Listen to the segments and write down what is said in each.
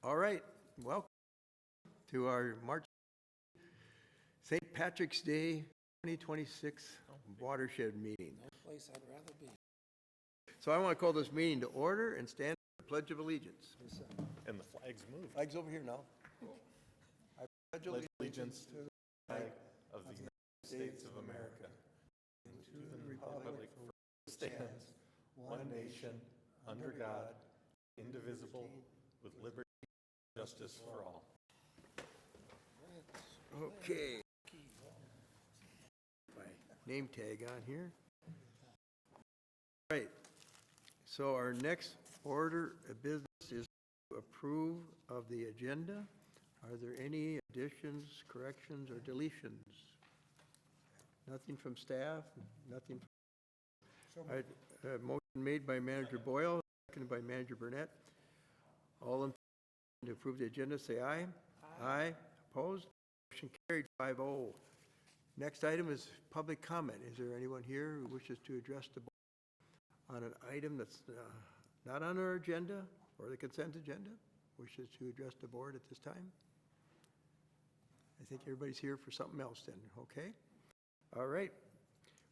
All right, welcome to our March St. Patrick's Day 2026 watershed meeting. No place I'd rather be. So I want to call this meeting to order and stand for the Pledge of Allegiance. And the flags move. Flag's over here now. I pledge Allegiance to the flag of the United States of America and to the republic for which it stands, one nation, under God, indivisible, with liberty and justice for all. Okay. My name tag on here. All right. So our next order of business is to approve of the agenda. Are there any additions, corrections, or deletions? Nothing from staff? Nothing? All right, motion made by Manager Boyle, seconded by Manager Burnett. All in favor to approve the agenda, say aye. Aye. Opposed? Motion carried 5-0. Next item is public comment. Is there anyone here who wishes to address the board on an item that's not on our agenda or the consent agenda? Wishes to address the board at this time? I think everybody's here for something else then, okay? All right,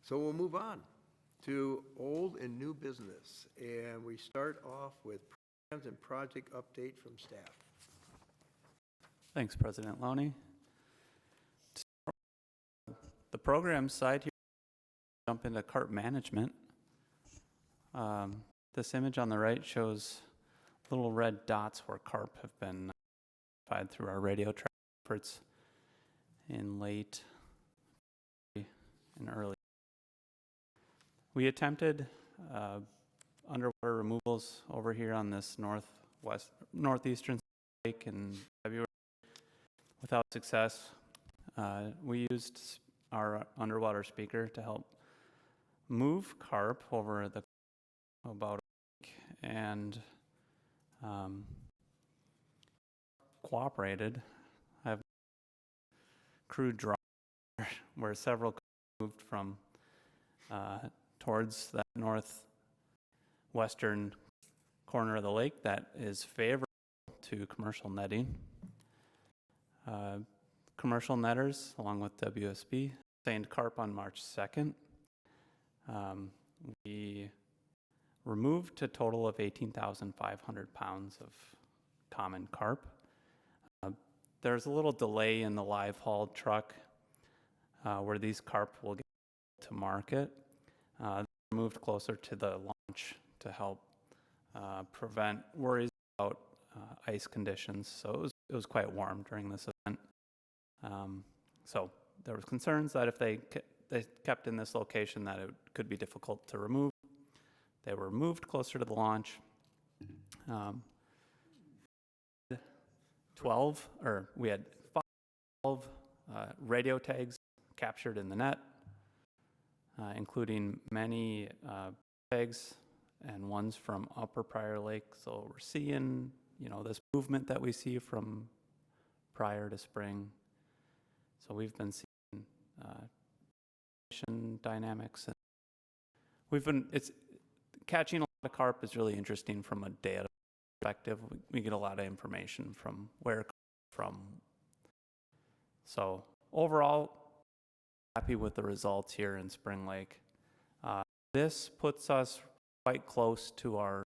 so we'll move on to old and new business. And we start off with programs and project update from staff. Thanks, President Loney. The program side here, jump into CARP management. This image on the right shows little red dots where CARP have been identified through our radio track efforts in late and early. We attempted underwater removals over here on this northeastern lake in February without success. We used our underwater speaker to help move carp over the about a week and cooperated. I have crew draw where several moved from towards that northwestern corner of the lake that is favorable to commercial netting. Commercial netters, along with WSB, stained carp on March 2nd. We removed a total of 18,500 pounds of common carp. There's a little delay in the live haul truck where these carp will get to market. They're moved closer to the launch to help prevent worries about ice conditions. So it was quite warm during this event. So there was concerns that if they kept in this location that it could be difficult to remove. They were moved closer to the launch. We had 12 radio tags captured in the net, including many tags and ones from Upper Prior Lake. So we're seeing, this movement that we see from prior to spring. So we've been seeing dynamics, and it's catching a lot of carp is really interesting from a data perspective. We get a lot of information from where from. So overall, happy with the results here in Spring Lake. This puts us quite close to our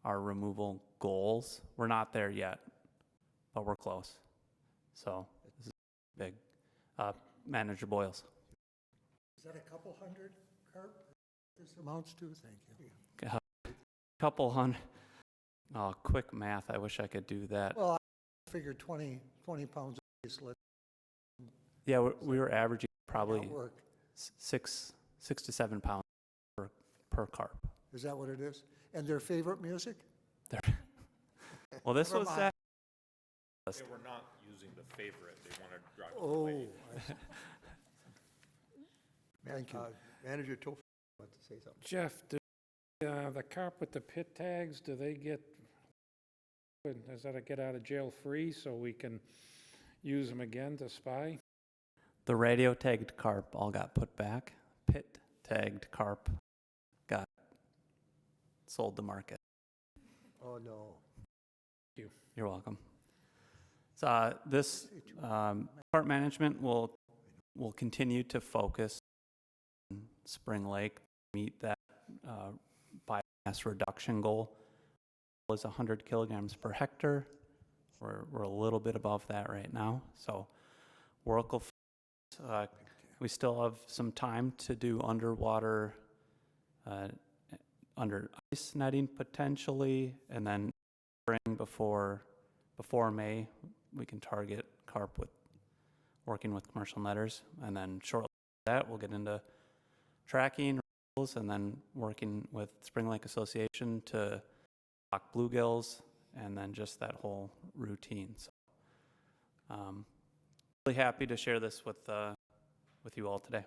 removal goals. We're not there yet, but we're close. So this is big. Manager Boyles. Is that a couple hundred carp this amounts to? Thank you. Couple hundred. Oh, quick math. I wish I could do that. Well, I figured 20 pounds a piece. Yeah, we were averaging probably 6 to 7 pounds per carp. Is that what it is? And their favorite music? Well, this was that. They were not using the favorite. They wanted to drive away. Thank you. Manager Topher wants to say something. Jeff, the carp with the pit tags, do they get out of jail free so we can use them again to spy? The radio tagged carp all got put back. Pit tagged carp got sold to market. Oh no. you. You're welcome. So this park management will continue to focus on Spring Lake, meet that biomass reduction goal. Is 100 kilograms per hectare. We're a little bit above that right now. So Oracle, we still have some time to do underwater, under ice netting potentially, and then spring before May, we can target carp with working with commercial netters, and then shortly after that we'll get into tracking and then working with Spring Lake Association to stock bluegills, and then just that whole routine. So, really happy to share this with you all today.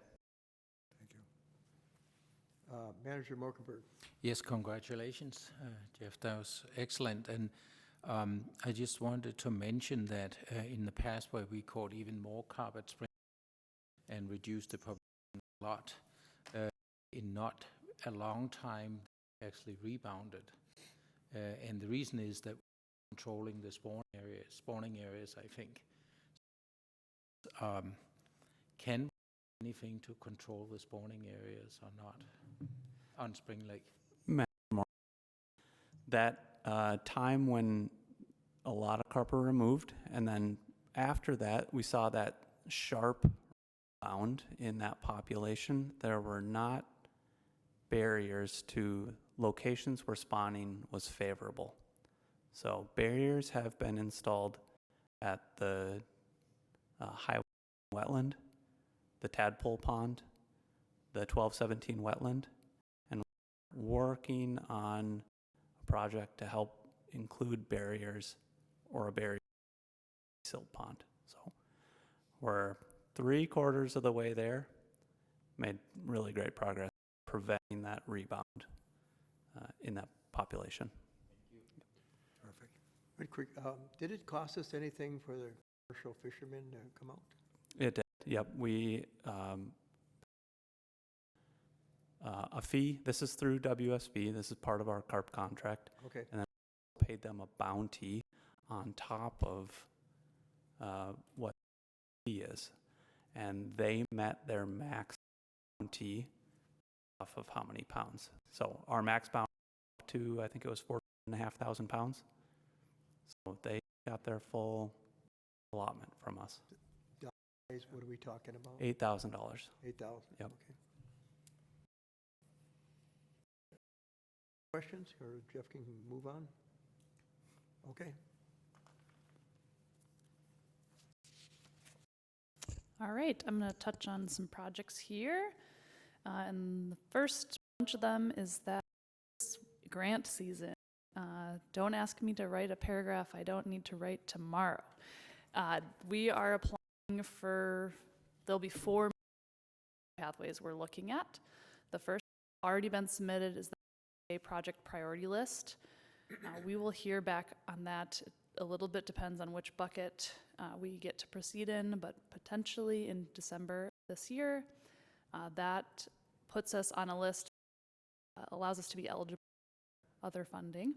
Thank you. Manager Morkenberg. Yes, congratulations, Jeff. That was excellent. And I just wanted to mention that in the past, where we caught even more carp at Spring and reduced the population a lot, in not a long time, actually rebounded. And the reason is that we're controlling the spawning areas, I think. Can we do anything to control the spawning areas or not on Spring Lake? That time when a lot of carp were removed, and then after that, we saw that sharp rebound in that population. There were not barriers to locations where spawning was favorable. So barriers have been installed at the highway wetland, the tadpole pond, the 1217 wetland, and working on a project to help include barriers or a barrier silt pond. So we're 3/4 of the way there, made really great progress preventing that rebound in that population. Perfect. Real quick, did it cost us anything for the commercial fishermen to come out? It did. Yep. We a fee. This is through WSB. This is part of our carp contract. Okay. And then paid them a bounty on top of what the fee is, and they met their max bounty off of how many pounds. So our max bounty to, I think it was 14,500 pounds. So they got their full allotment from us. What are we talking about? $8,000. 8,000. Yep. Okay. Questions, or Jeff can move on? Okay. All right, I'm going to touch on some projects here. And the first bunch of them is that it's grant season. Don't ask me to write a paragraph I don't need to write tomorrow. We are applying for, there'll be 4 pathways we're looking at. The first already been submitted is the project priority list. We will hear back on that. A little bit depends on which bucket we get to proceed in, but potentially in December this year. That puts us on a list, allows us to be eligible for other funding.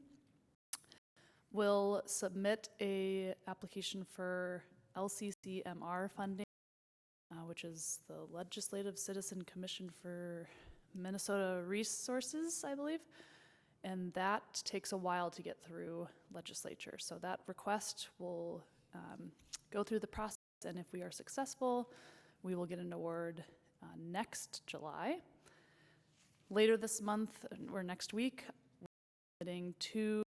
We'll submit a application for LCCMR funding, which is the Legislative Citizen Commission for Minnesota Resources, I believe. And that takes a while to get through legislature. So that request will go through the process, and if we are successful, we will get an award next July. Later this month, or next week, we're submitting 2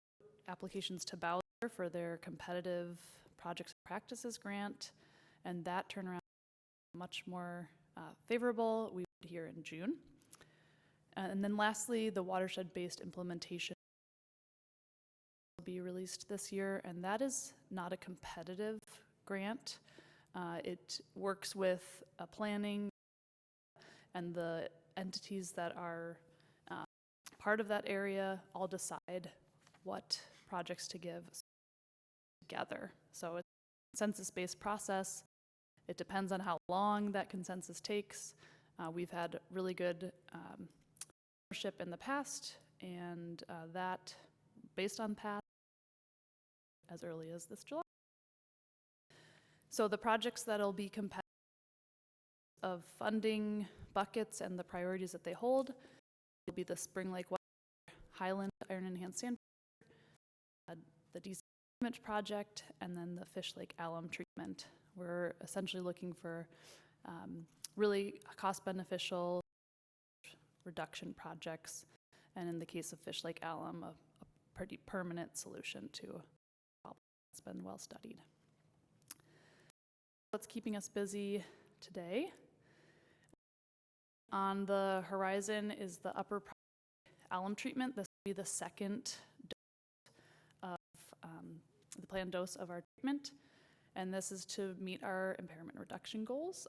applications to Bowser for their competitive projects and practices grant, and that turnaround is much more favorable. We would hear in June. And then lastly, the watershed-based implementation will be released this year, and that is not a competitive grant. It works with planning and the entities that are part of that area all decide what projects to give together. So it's a consensus-based process. It depends on how long that consensus takes. We've had really good in the past, and that, based on past, as early as this July. So the projects that'll be competitive of funding buckets and the priorities that they hold will be the Spring Lake Highland Iron Enhanced Sand, the DC project, and then the Fish Lake alum treatment. We're essentially looking for really cost beneficial reduction projects, and in the case of Fish Lake alum, a pretty permanent solution to a problem that's been well studied. What's keeping us busy today? On the horizon is the upper alum treatment. This will be the second dose of the planned dose of our treatment, and this is to meet our impairment reduction goals.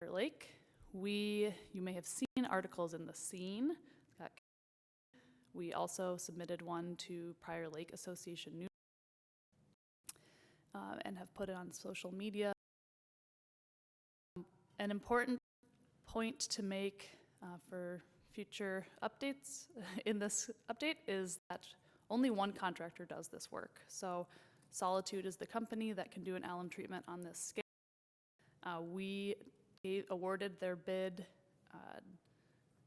Clear Lake, you may have seen articles in The Scene. We also submitted one to Prior Lake Association News and have put it on social media. An important point to make for future updates in this update is that only one contractor does this work. So Solitude is the company that can do an alum treatment on this scale. We awarded their bid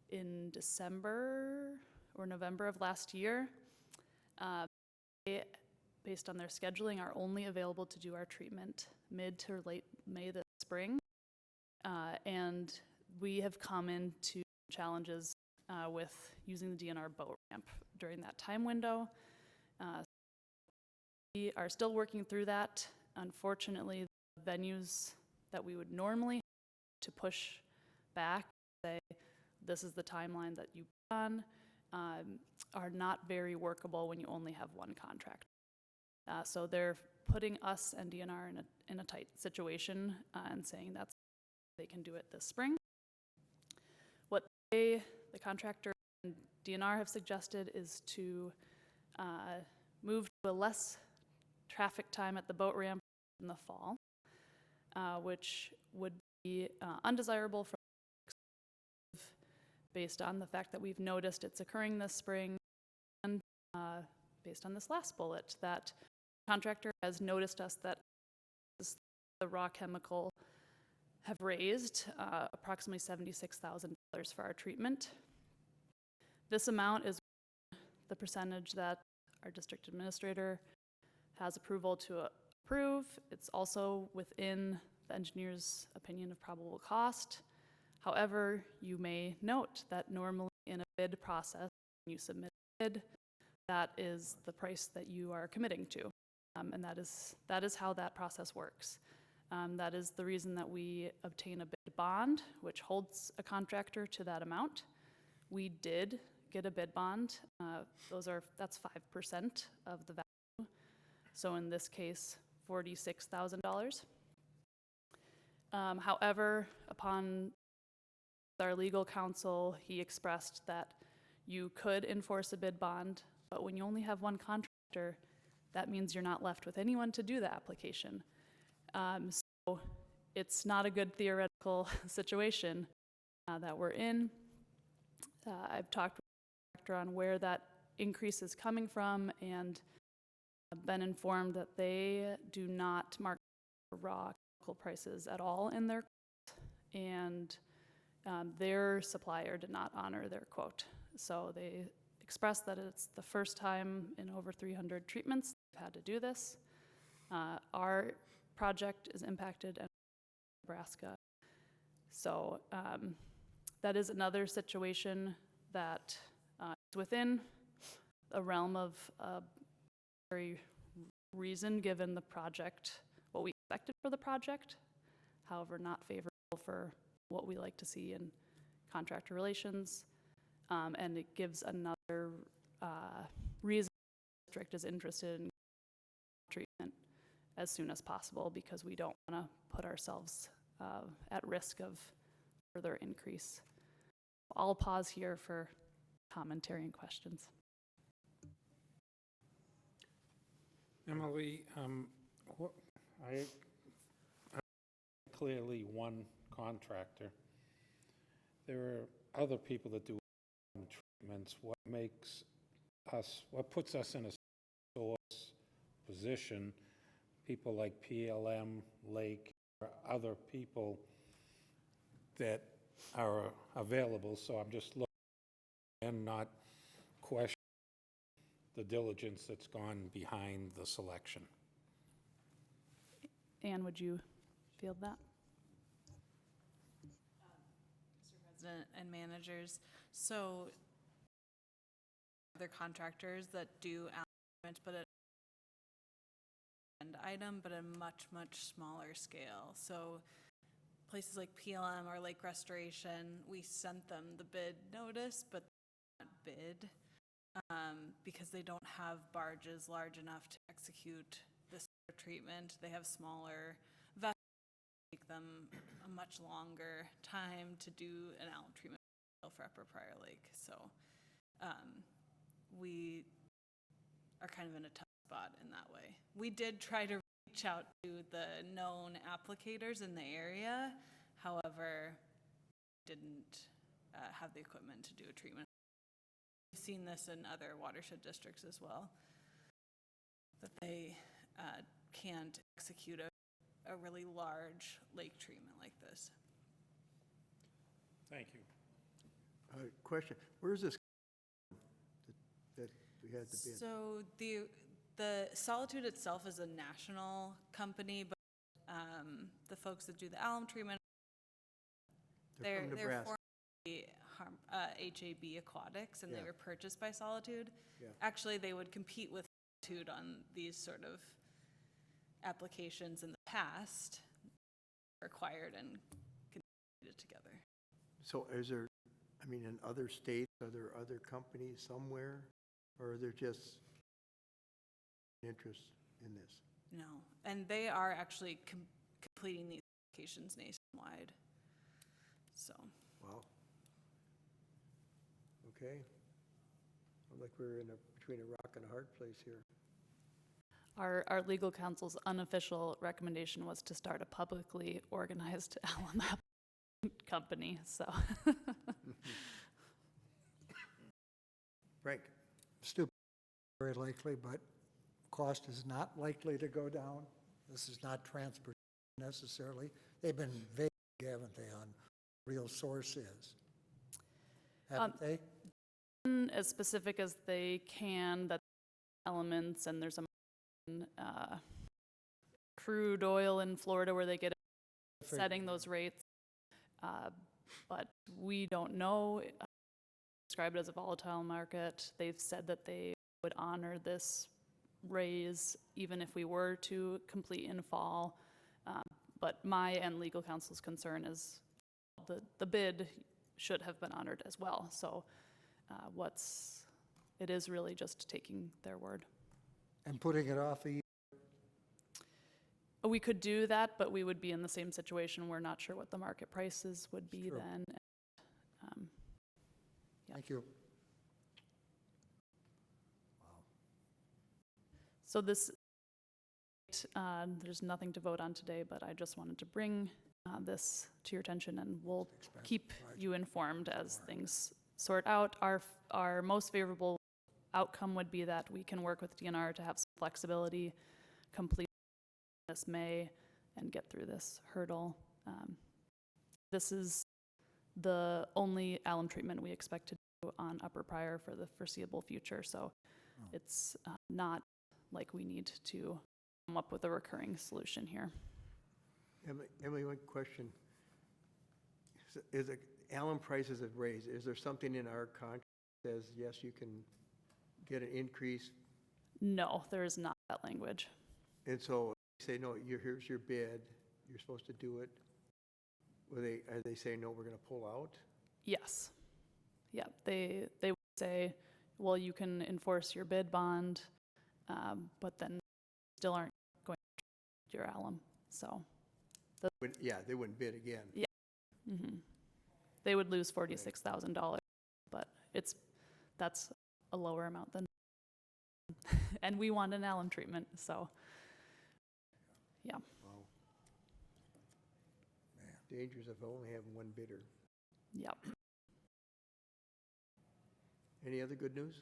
in December or November of last year. They, based on their scheduling, are only available to do our treatment mid to late May this spring. And we have come into challenges with using the DNR boat ramp during that time window. We are still working through that. Unfortunately, the venues that we would normally have to push back, say, this is the timeline that you put on, are not very workable when you only have one contract. So they're putting us and DNR in a tight situation and saying that they can do it this spring. What the contractor and DNR have suggested is to move to a less traffic time at the boat ramp in the fall, which would be undesirable for based on the fact that we've noticed it's occurring this spring, and based on this last bullet, that the contractor has noticed us that the raw chemical have raised approximately $76,000 for our treatment. This amount is the percentage that our district administrator has approval to approve. It's also within the engineer's opinion of probable cost. However, you may note that normally in a bid process, when you submit a bid, that is the price that you are committing to. And that is how that process works. That is the reason that we obtain a bid bond, which holds a contractor to that amount. We did get a bid bond. That's 5% of the value. So in this case, $46,000. However, upon our legal counsel, he expressed that you could enforce a bid bond, but when you only have one contractor, that means you're not left with anyone to do the application. So it's not a good theoretical situation that we're in. I've talked with the contractor on where that increase is coming from, and I've been informed that they do not mark raw chemical prices at all in their quote, and their supplier did not honor their quote. So they expressed that it's the first time in over 300 treatments they've had to do this. Our project is impacted in Nebraska. So that is another situation that is within a realm of very reason given the project, what we expected for the project, however not favorable for what we like to see in contractor relations, and it gives another reason the district is interested in treatment as soon as possible, because we don't want to put ourselves at risk of further increase. I'll pause here for commentary and questions. Emily, I'm clearly one contractor. There are other people that do treatments. What puts us in a source position, people like PLM, Lake, or other people that are available, so I'm just looking and not question the diligence that's gone behind the selection. Anne, would you field that? Mr. President and managers, so other contractors that do elements, but an item, but a much, much smaller scale. So places like PLM or Lake Restoration, we sent them the bid notice, but not bid because they don't have barges large enough to execute this treatment. They have smaller vessels, take them a much longer time to do an alum treatment for Upper Prior Lake. So we are kind of in a tough spot in that way. We did try to reach out to the known applicators in the area, however, didn't have the equipment to do a treatment. We've seen this in other watershed districts as well, that they can't execute a really large lake treatment like this. Thank you. Question, where's this that we had the bid? So the Solitude itself is a national company, but the folks that do the alum treatment, They're from Nebraska. formerly HAB Aquatics, and Yeah. they were purchased by Solitude. Yeah. Actually, they would compete with Solitude on these sort of applications in the past, acquired and competed together. So is there, I mean, in other states, are there other companies somewhere? Or are there just interest in this? No, and they are actually completing these applications nationwide. So. Wow. Okay. Sounds like we're between a rock and a hard place here. Our legal counsel's unofficial recommendation was to start a publicly organized alum company, so. Frank? Stupid, very likely, but cost is not likely to go down. This is not transportation necessarily. They've been vague, haven't they, on real source is? Haven't they? As specific as they can, that elements, and there's a crude oil in Florida where they get setting those rates, but we don't know. Described as a volatile market. They've said that they would honor this raise even if we were to complete in fall, but my and legal counsel's concern is the bid should have been honored as well. So it is really just taking their word. And putting it off a year. We could do that, but we would be in the same situation. We're not sure what the market prices would be True. then. Yeah. Thank you. So this, there's nothing to vote on today, but I just wanted to bring this to your attention, and we'll keep you informed as things sort out. Our most favorable outcome would be that we can work with DNR to have some flexibility, complete this May, and get through this hurdle. This is the only alum treatment we expect to do on Upper Prior for the foreseeable future, so it's not like we need to come up with a recurring solution here. Emily, one question. Is it alum prices have raised? Is there something in our contract that says, yes, you can get an increase? No, there is not that language. And so you say, no, here's your bid, you're supposed to do it. Are they saying, no, we're going to pull out? Yes. Yeah, they would say, well, you can enforce your bid bond, but then still aren't going to your alum. So. Yeah, they wouldn't bid again. Yeah. Mm-hmm. They would lose $46,000, but that's a lower amount than, and we want an alum treatment, so, yeah. Wow. Dangers of only having one bidder. Yep. Any other good news?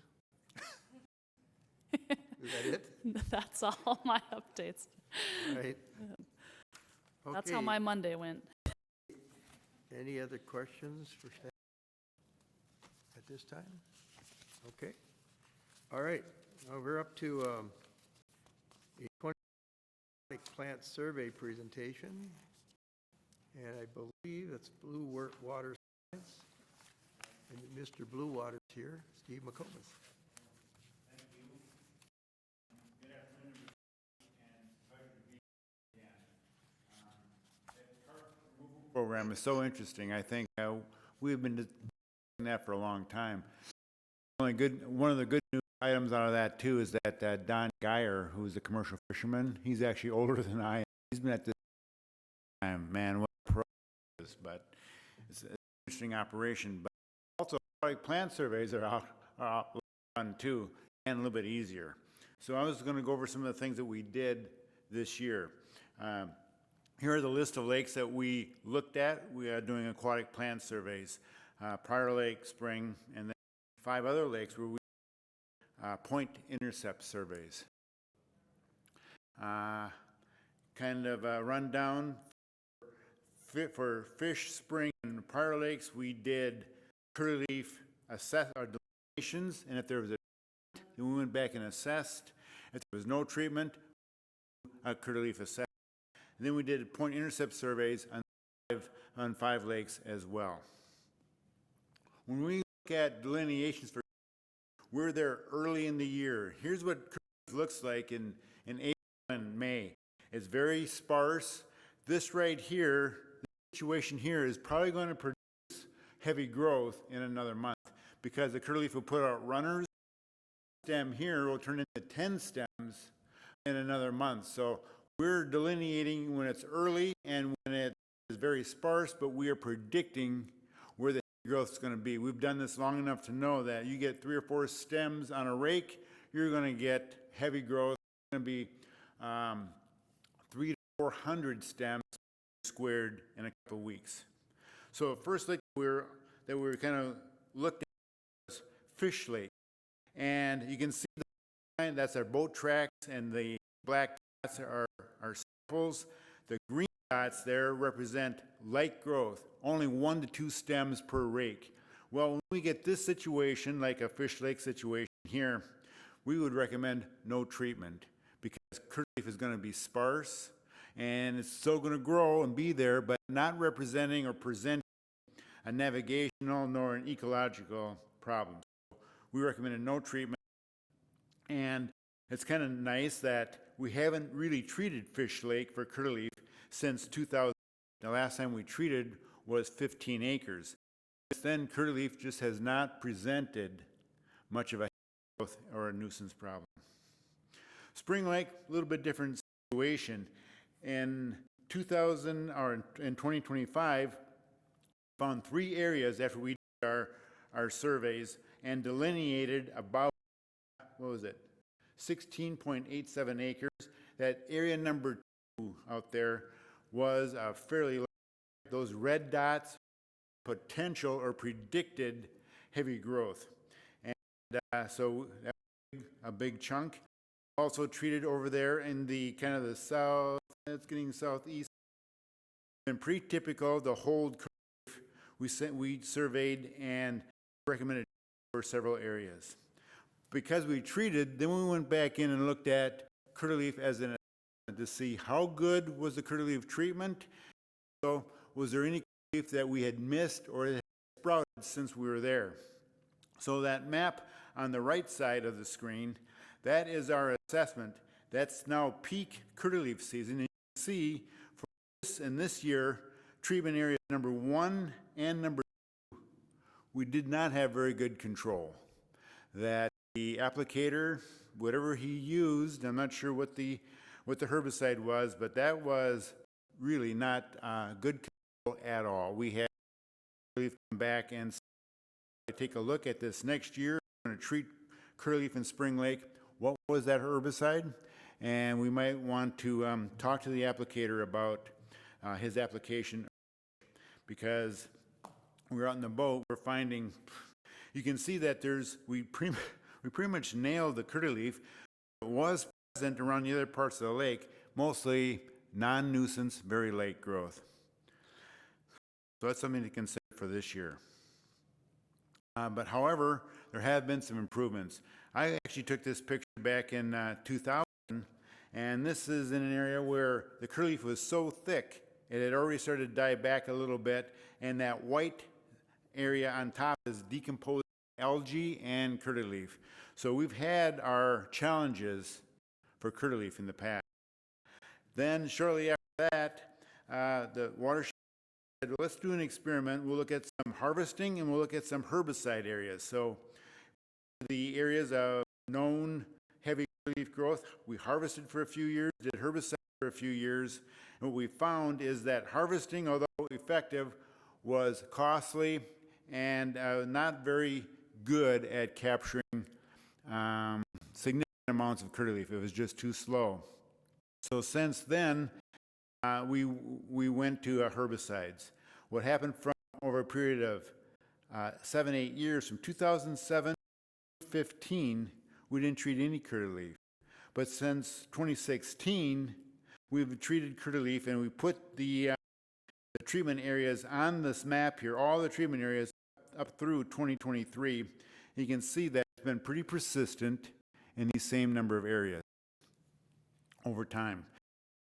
Is that it? That's all my updates. Right? That's how Okay. my Monday went. Any other questions for staff at this time? Okay. All right. Now we're up to a 20 plant survey presentation. And I believe it's Blue Water Science. And Mr. Blue Water's here, Steve McComas. Program is so interesting. I think we've been doing that for a long time. One of the good news items out of that too is that Don Geyer, who's a commercial fisherman, he's actually older than I am. He's been at this time, man, what a pro it is, but it's an interesting operation. But also, plant surveys are out fun too, and a little bit easier. So I was going to go over some of the things that we did this year. Here are the list of lakes that we looked at. We are doing aquatic plant surveys. Prior Lake, Spring, and then 5 other lakes where we point intercept surveys. Kind of a rundown for Fish, Spring, and Prior Lakes, we did curly leaf assess our delineations, and if there was a treatment, then we went back and assessed. If there was no treatment, a curly leaf assessment. And then we did point intercept surveys on 5 lakes as well. When we look at delineations for, we're there early in the year. Here's what looks like in April and May. It's very sparse. This right here, the situation here is probably going to produce heavy growth in another month because the curlyleaf will put out runners. Stem here will turn into 10 stems in another month. So we're delineating when it's early and when it is very sparse, but we are predicting where the growth is going to be. We've done this long enough to know that you get 3 or 4 stems on a rake, you're going to get heavy growth. It's going to be 300 to 400 stems squared in a couple of weeks. So first lake that we kind of looked at was Fish Lake. And you can see that's our boat tracks, and the black dots are samples. The green dots there represent light growth, only 1 to 2 stems per rake. Well, when we get this situation, like a Fish Lake situation here, we would recommend no treatment because curlyleaf is going to be sparse and it's still going to grow and be there, but not representing or presenting a navigational nor an ecological problem. So we recommended no treatment. And it's kind of nice that we haven't really treated Fish Lake for curlyleaf since 2000. The last time we treated was 15 acres. Since then, curlyleaf just has not presented much of a growth or a nuisance problem. Spring Lake, a little bit different situation. In 2025, found 3 areas after we did our surveys and delineated about, 16.87 acres. That area number 2 out there was fairly large. Those red dots, potential or predicted heavy growth. And so that's a big chunk. Also treated over there in the kind of the south, it's getting southeast. And pretty typical, the hold curve we surveyed and recommended for several areas. Because we treated, then we went back in and looked at curlyleaf as an to see how good was the curlyleaf treatment. So was there any curlyleaf that we had missed or had sprouted since we were there? So that map on the right side of the screen, that is our assessment. That's now peak curlyleaf season. And you can see for this year, treatment area number 1 and number 2, we did not have very good control. That the applicator, whatever he used, I'm not sure what the herbicide was, but that was really not good control at all. We had curlyleaf come back and take a look at this next year. We're going to treat curlyleaf in Spring Lake. What was that herbicide? And we might want to talk to the applicator about his application, because we're out in the boat, we're finding, you can see that we pretty much nailed the curlyleaf. It was present around the other parts of the lake, mostly non-nuisance, very late growth. So that's something to consider for this year. But however, there have been some improvements. I actually took this picture back in 2000, and this is in an area where the curleaf was so thick, it had already started to die back a little bit, and that white area on top is decomposed algae and curlyleaf. So we've had our challenges for curlyleaf in the past. Then shortly after that, the watershed said, well, let's do an experiment. We'll look at some harvesting and we'll look at some herbicide areas. So the areas of known heavy curlyleaf growth, we harvested for a few years, did herbicide for a few years. And what we found is that harvesting, although effective, was costly and not very good at capturing significant amounts of curlyleaf. It was just too slow. So since then, we went to herbicides. What happened from over a period of 7-8 years, from 2007 to 2015, we didn't treat any curlyleaf. But since 2016, we've treated curlyleaf, and we put the treatment areas on this map here, all the treatment areas up through 2023. You can see that it's been pretty persistent in these same number of areas over time.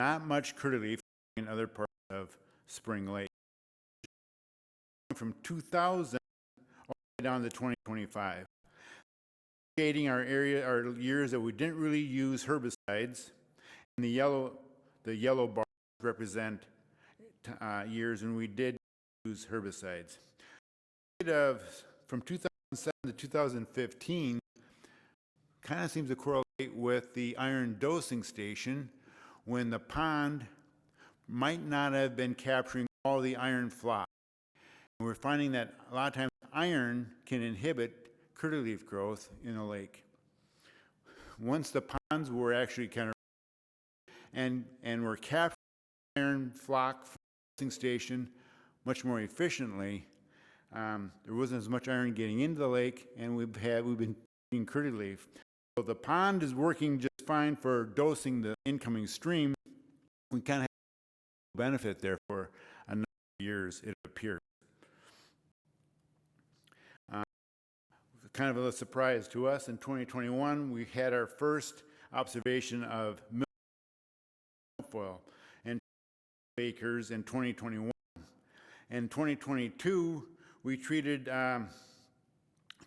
Not much curlyleaf in other parts of Spring Lake. From 2000 all the way down to 2025. Indicating our years that we didn't really use herbicides, and the yellow bars represent years when we did use herbicides. From 2007 to 2015 kind of seems to correlate with the iron dosing station, when the pond might not have been capturing all the iron flock. And we're finding that a lot of times iron can inhibit curlyleaf growth in a lake. Once the ponds were actually kind of and were capturing iron flock from the dosing station much more efficiently, there wasn't as much iron getting into the lake, and we've been eating curlyleaf. So the pond is working just fine for dosing the incoming stream. We kind of have a benefit there for a number of years, it appears. Kind of a surprise to us, in 2021, we had our first observation of milfoil and acres in 2021. In 2022, we treated a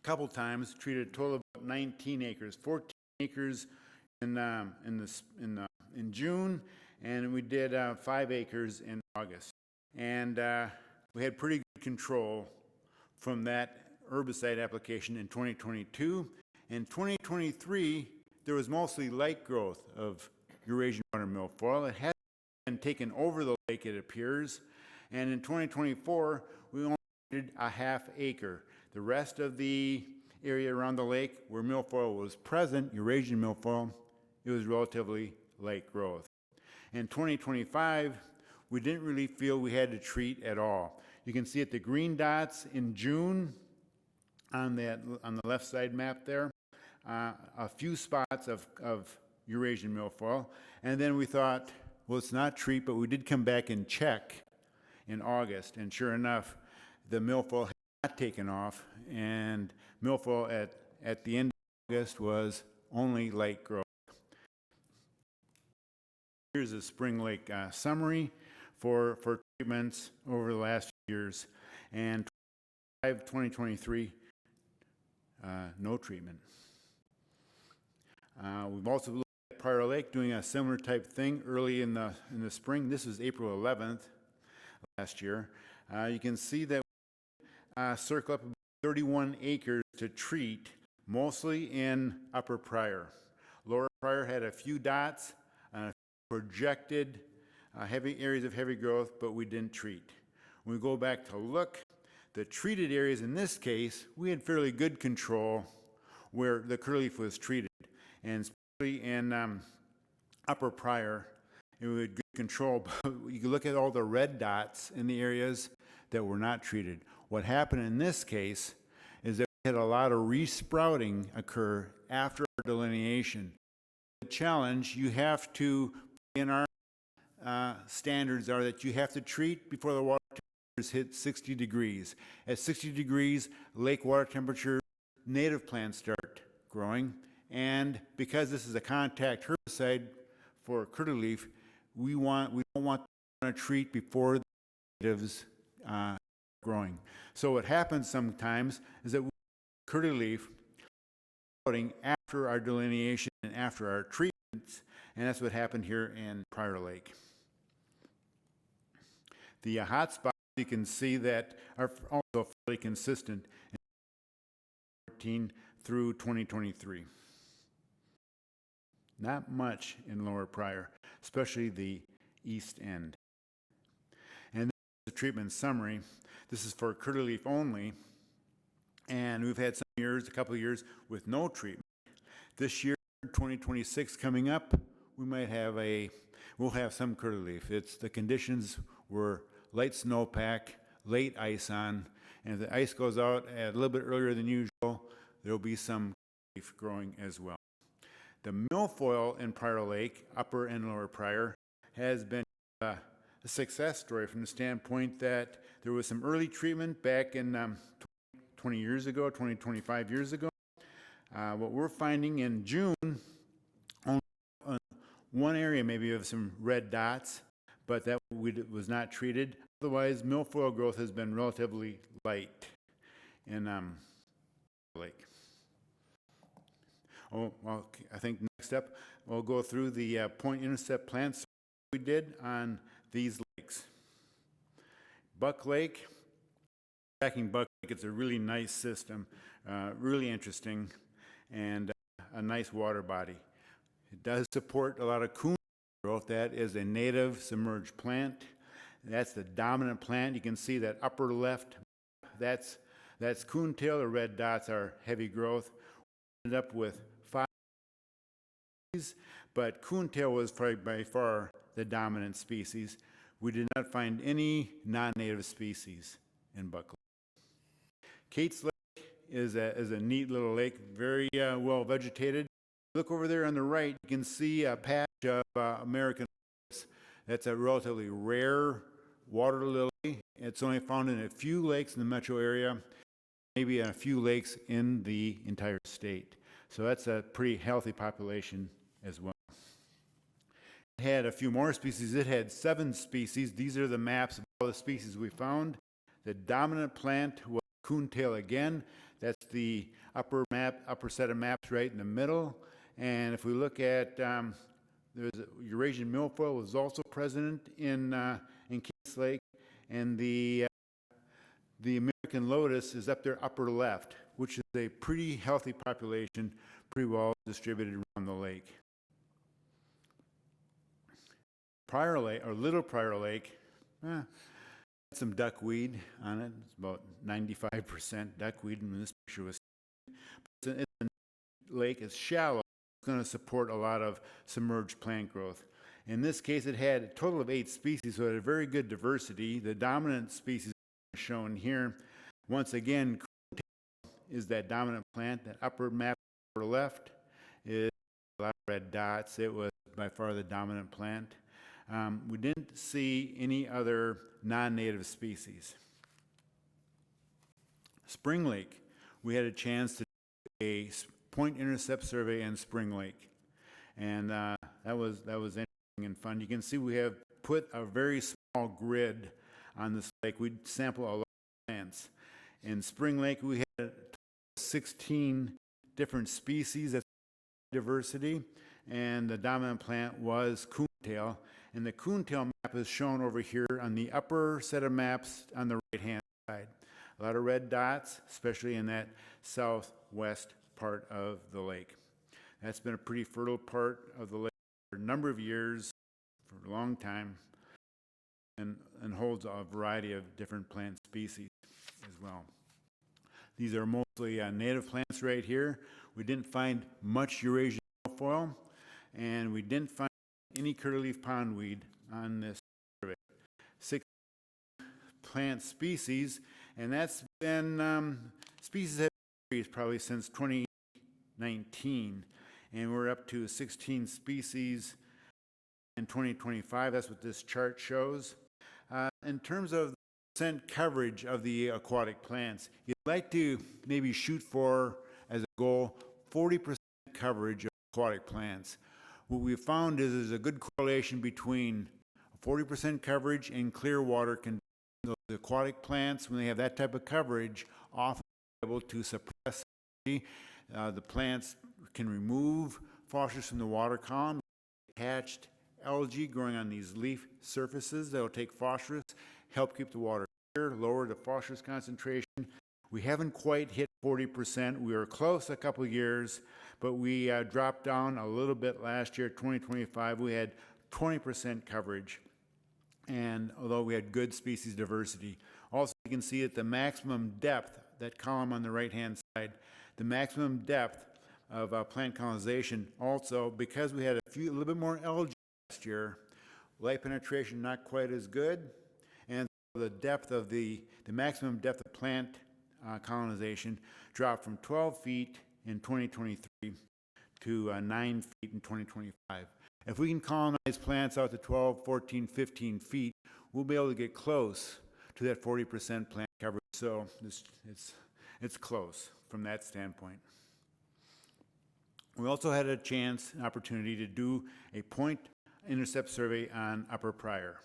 couple times, treated a total of 19 acres, 14 acres in June, and we did 5 acres in August. And we had pretty good control from that herbicide application in 2022. In 2023, there was mostly light growth of Eurasian water milfoil. It had been taken over the lake, it appears. And in 2024, we only treated a half acre. The rest of the area around the lake where milfoil was present, Eurasian milfoil, it was relatively light growth. In 2025, we didn't really feel we had to treat at all. You can see at the green dots in June on the left side map there, a few spots of Eurasian milfoil. And then we thought, well, it's not treat, but we did come back and check in August. And sure enough, the milfoil had not taken off, and milfoil at the end of August was only light growth. Here's a Spring Lake summary for treatments over the last few years. And 2023, no treatment. We've also looked at Prior Lake doing a similar type thing early in the spring. This was April 11th last year. You can see that we circle up about 31 acres to treat, mostly in Upper Prior. Lower Prior had a few dots, projected heavy areas of heavy growth, but we didn't treat. When we go back to look, the treated areas in this case, we had fairly good control where the curlyleaf was treated. And especially in Upper Prior, we had good control. But you can look at all the red dots in the areas that were not treated. What happened in this case is that we had a lot of resprouting occur after our delineation. the challenge, you have to, in our standards are that you have to treat before the water temperatures hit 60 degrees. At 60 degrees, lake water temperature, native plants start growing. And because this is a contact herbicide for curlyleaf, we don't want to treat before the natives growing. So what happens sometimes is that curlyleaf after our delineation and after our treatments, and that's what happened here in Prior Lake. The hot spots, you can see that are also fairly consistent in 2014 through 2023. Not much in Lower Prior, especially the east end. And this is the treatment summary. This is for curlyleaf only, and we've had some years, a couple of years, with no treatment. This year, 2026 coming up, we'll have some curlyleaf. The conditions were light snowpack, late ice on, and if the ice goes out a little bit earlier than usual, there'll be some curlyleaf growing as well. The milfoil in Prior Lake, Upper and Lower Prior, has been a success story from the standpoint that there was some early treatment back in 20 years ago, 25 years ago. What we're finding in June, only one area maybe of some red dots, but that was not treated. Otherwise, milfoil growth has been relatively light in Lake. Oh, well, I think next step, we'll go through the point intercept plants we did on these lakes. Buck Lake, tracking Buck Lake, it's a really nice system, really interesting, and a nice water body. It does support a lot of coon growth. That is a native submerged plant. That's the dominant plant. You can see that upper left, that's coontail. The red dots are heavy growth. We ended up with 5 species, but coontail was by far the dominant species. We did not find any non-native species in Buck Lake. Kate's Lake is a neat little lake, very well vegetated. Look over there on the right, you can see a patch of American lilies. That's a relatively rare water lily. It's only found in a few lakes in the metro area, maybe in a few lakes in the entire state. So that's a pretty healthy population as well. It had a few more species. It had 7 species. These are the maps of all the species we found. The dominant plant was coontail again. That's the upper set of maps right in the middle. And if we look at, there's Eurasian milfoil was also present in Kate's Lake, and the American lotus is up there upper left, which is a pretty healthy population, pretty well distributed around the lake. Prior Lake, or Little Prior Lake, had some duckweed on it. It's about 95% duckweed, and this picture was. It's a lake, it's shallow. It's going to support a lot of submerged plant growth. In this case, it had a total of 8 species, so it had a very good diversity. The dominant species shown here, once again, is that dominant plant. That upper map upper left is a lot of red dots. It was by far the dominant plant. We didn't see any other non-native species. Spring Lake, we had a chance to do a point intercept survey in Spring Lake, and that was interesting and fun. You can see we have put a very small grid on this lake. We sample a lot of plants. In Spring Lake, we had 16 different species. That's diversity, and the dominant plant was coontail. And the coontail map is shown over here on the upper set of maps on the right-hand side. A lot of red dots, especially in that southwest part of the lake. That's been a pretty fertile part of the lake for a number of years, for a long time, and holds a variety of different plant species as well. These are mostly native plants right here. We didn't find much Eurasian milfoil, and we didn't find any curlyleaf pondweed on this survey. 6 plant species, and that's been species have increased probably since 2019, and we're up to 16 species in 2025. That's what this chart shows. In terms of percent coverage of the aquatic plants, you'd like to maybe shoot for, as a goal, 40% coverage of aquatic plants. What we've found is there's a good correlation between 40% coverage and clear water conditions. The aquatic plants, when they have that type of coverage, often are able to suppress the plants can remove phosphorus from the water column. Attached algae growing on these leaf surfaces that will take phosphorus, help keep the water clear, lower the phosphorus concentration. We haven't quite hit 40%. We were close a couple of years, but we dropped down a little bit last year, 2025. We had 20% coverage, and although we had good species diversity. Also, you can see at the maximum depth, that column on the right-hand side, the maximum depth of plant colonization. Also, because we had a little bit more algae last year, light penetration not quite as good, and the depth of the maximum depth of plant colonization dropped from 12 feet in 2023 to 9 feet in 2025. If we can colonize plants out to 12, 14, 15 feet, we'll be able to get close to that 40% plant coverage. So it's close from that standpoint. We also had an opportunity to do a point intercept survey on Upper Pryor.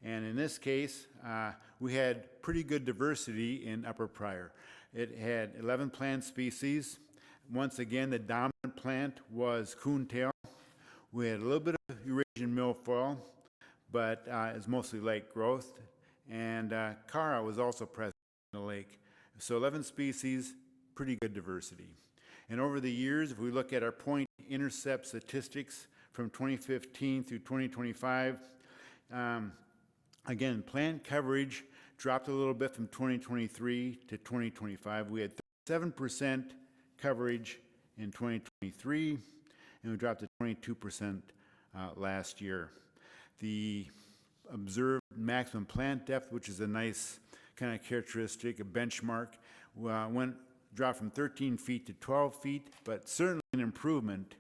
And in this case, we had pretty good diversity in Upper Pryor. It had 11 plant species. Once again, the dominant plant was coontail. We had a little bit of Eurasian milfoil, but it's mostly lake growth. And Cara was also present in the lake. So 11 species, pretty good diversity. And over the years, if we look at our point intercept statistics from 2015 through 2025, again, plant coverage dropped a little bit from 2023 to 2025. We had 37% coverage in 2023, and we dropped to 22% last year. The observed maximum plant depth, which is a nice kind of characteristic, a benchmark, dropped from 13 feet to 12 feet, but certainly an improvement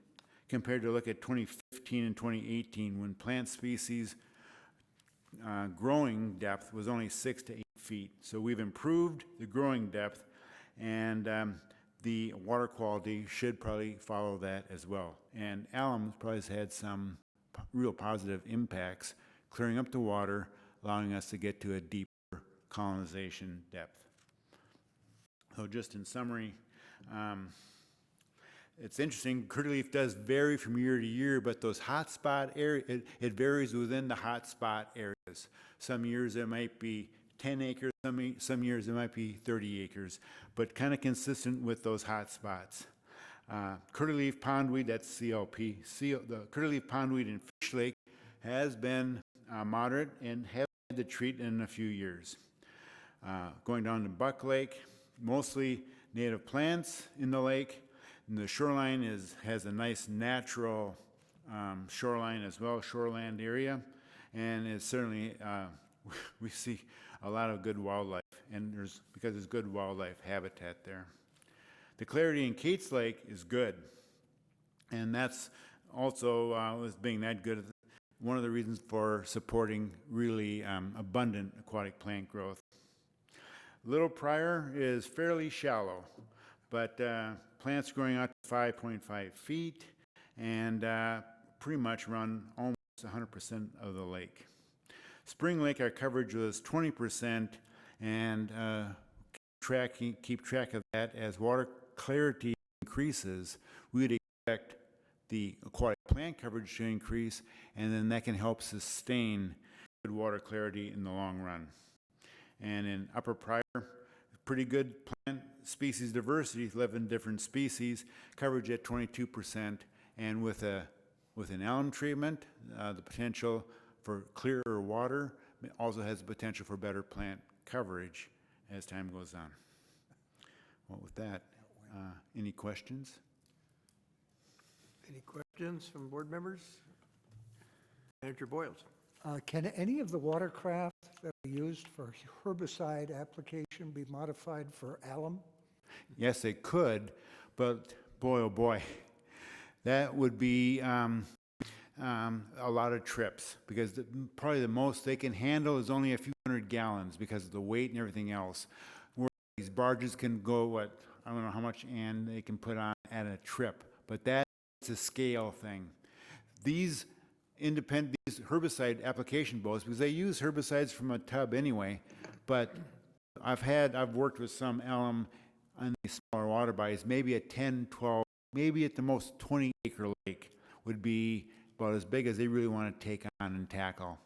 compared to look at 2015 and 2018 when plant species growing depth was only 6 to 8 feet. So we've improved the growing depth, and the water quality should probably follow that as well. And alum probably has had some real positive impacts, clearing up the water, allowing us to get to a deeper colonization depth. So just in summary, it's interesting, curlyleaf does vary from year to year, but those hotspot areas, it varies within the hotspot areas. Some years it might be 10 acres, some years it might be 30 acres, but kind of consistent with those hotspots. Curlyleaf pondweed, that's CLP. The curlyleaf pondweed in Fish Lake has been moderate and haven't had to treat in a few years. Going down to Buck Lake, mostly native plants in the lake. And the shoreline has a nice natural shoreline as well, shoreland area, and it's certainly we see a lot of good wildlife, and because there's good wildlife habitat there. The clarity in Kate's Lake is good, and that's also with being that good, one of the reasons for supporting really abundant aquatic plant growth. Little Pryor is fairly shallow, but plants growing out to 5.5 feet and pretty much run almost 100% of the lake. Spring Lake, our coverage was 20%, and keep track of that. As water clarity increases, we would expect the aquatic plant coverage to increase, and then that can help sustain good water clarity in the long run. And in Upper Pryor, pretty good plant species diversity, 11 different species, coverage at 22%, and with an alum treatment, the potential for clearer water also has the potential for better plant coverage as time goes on. Well, with that, any questions? Any questions from board members? Manager Boyles. Can any of the watercraft that are used for herbicide application be modified for alum? Yes, it could, but boy, oh boy, That would be a lot of trips, because probably the most they can handle is only a few hundred gallons because of the weight and everything else. Where these barges can go, what, I don't know how much and they can put on at a trip, but that's a scale thing. These herbicide application boats, because they use herbicides from a tub anyway, but I've worked with some alum on these smaller water bodies, maybe a 10, 12, maybe at the most 20 acre lake would be about as big as they really want to take on and tackle.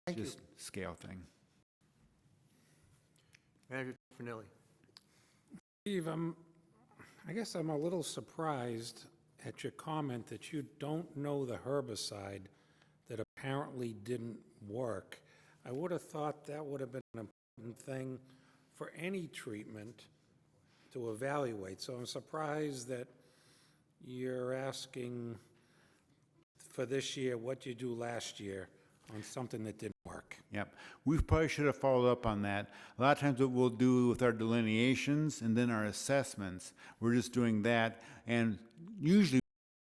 Thank you. Just scale thing. Manager Finelli. Steve, I guess I'm a little surprised at your comment that you don't know the herbicide that apparently didn't work. I would have thought that would have been an important thing for any treatment to evaluate. So I'm surprised that you're asking for this year what you do last year on something that didn't work. Yep. We probably should have followed up on that. A lot of times what we'll do with our delineations and then our assessments, we're just doing that, and usually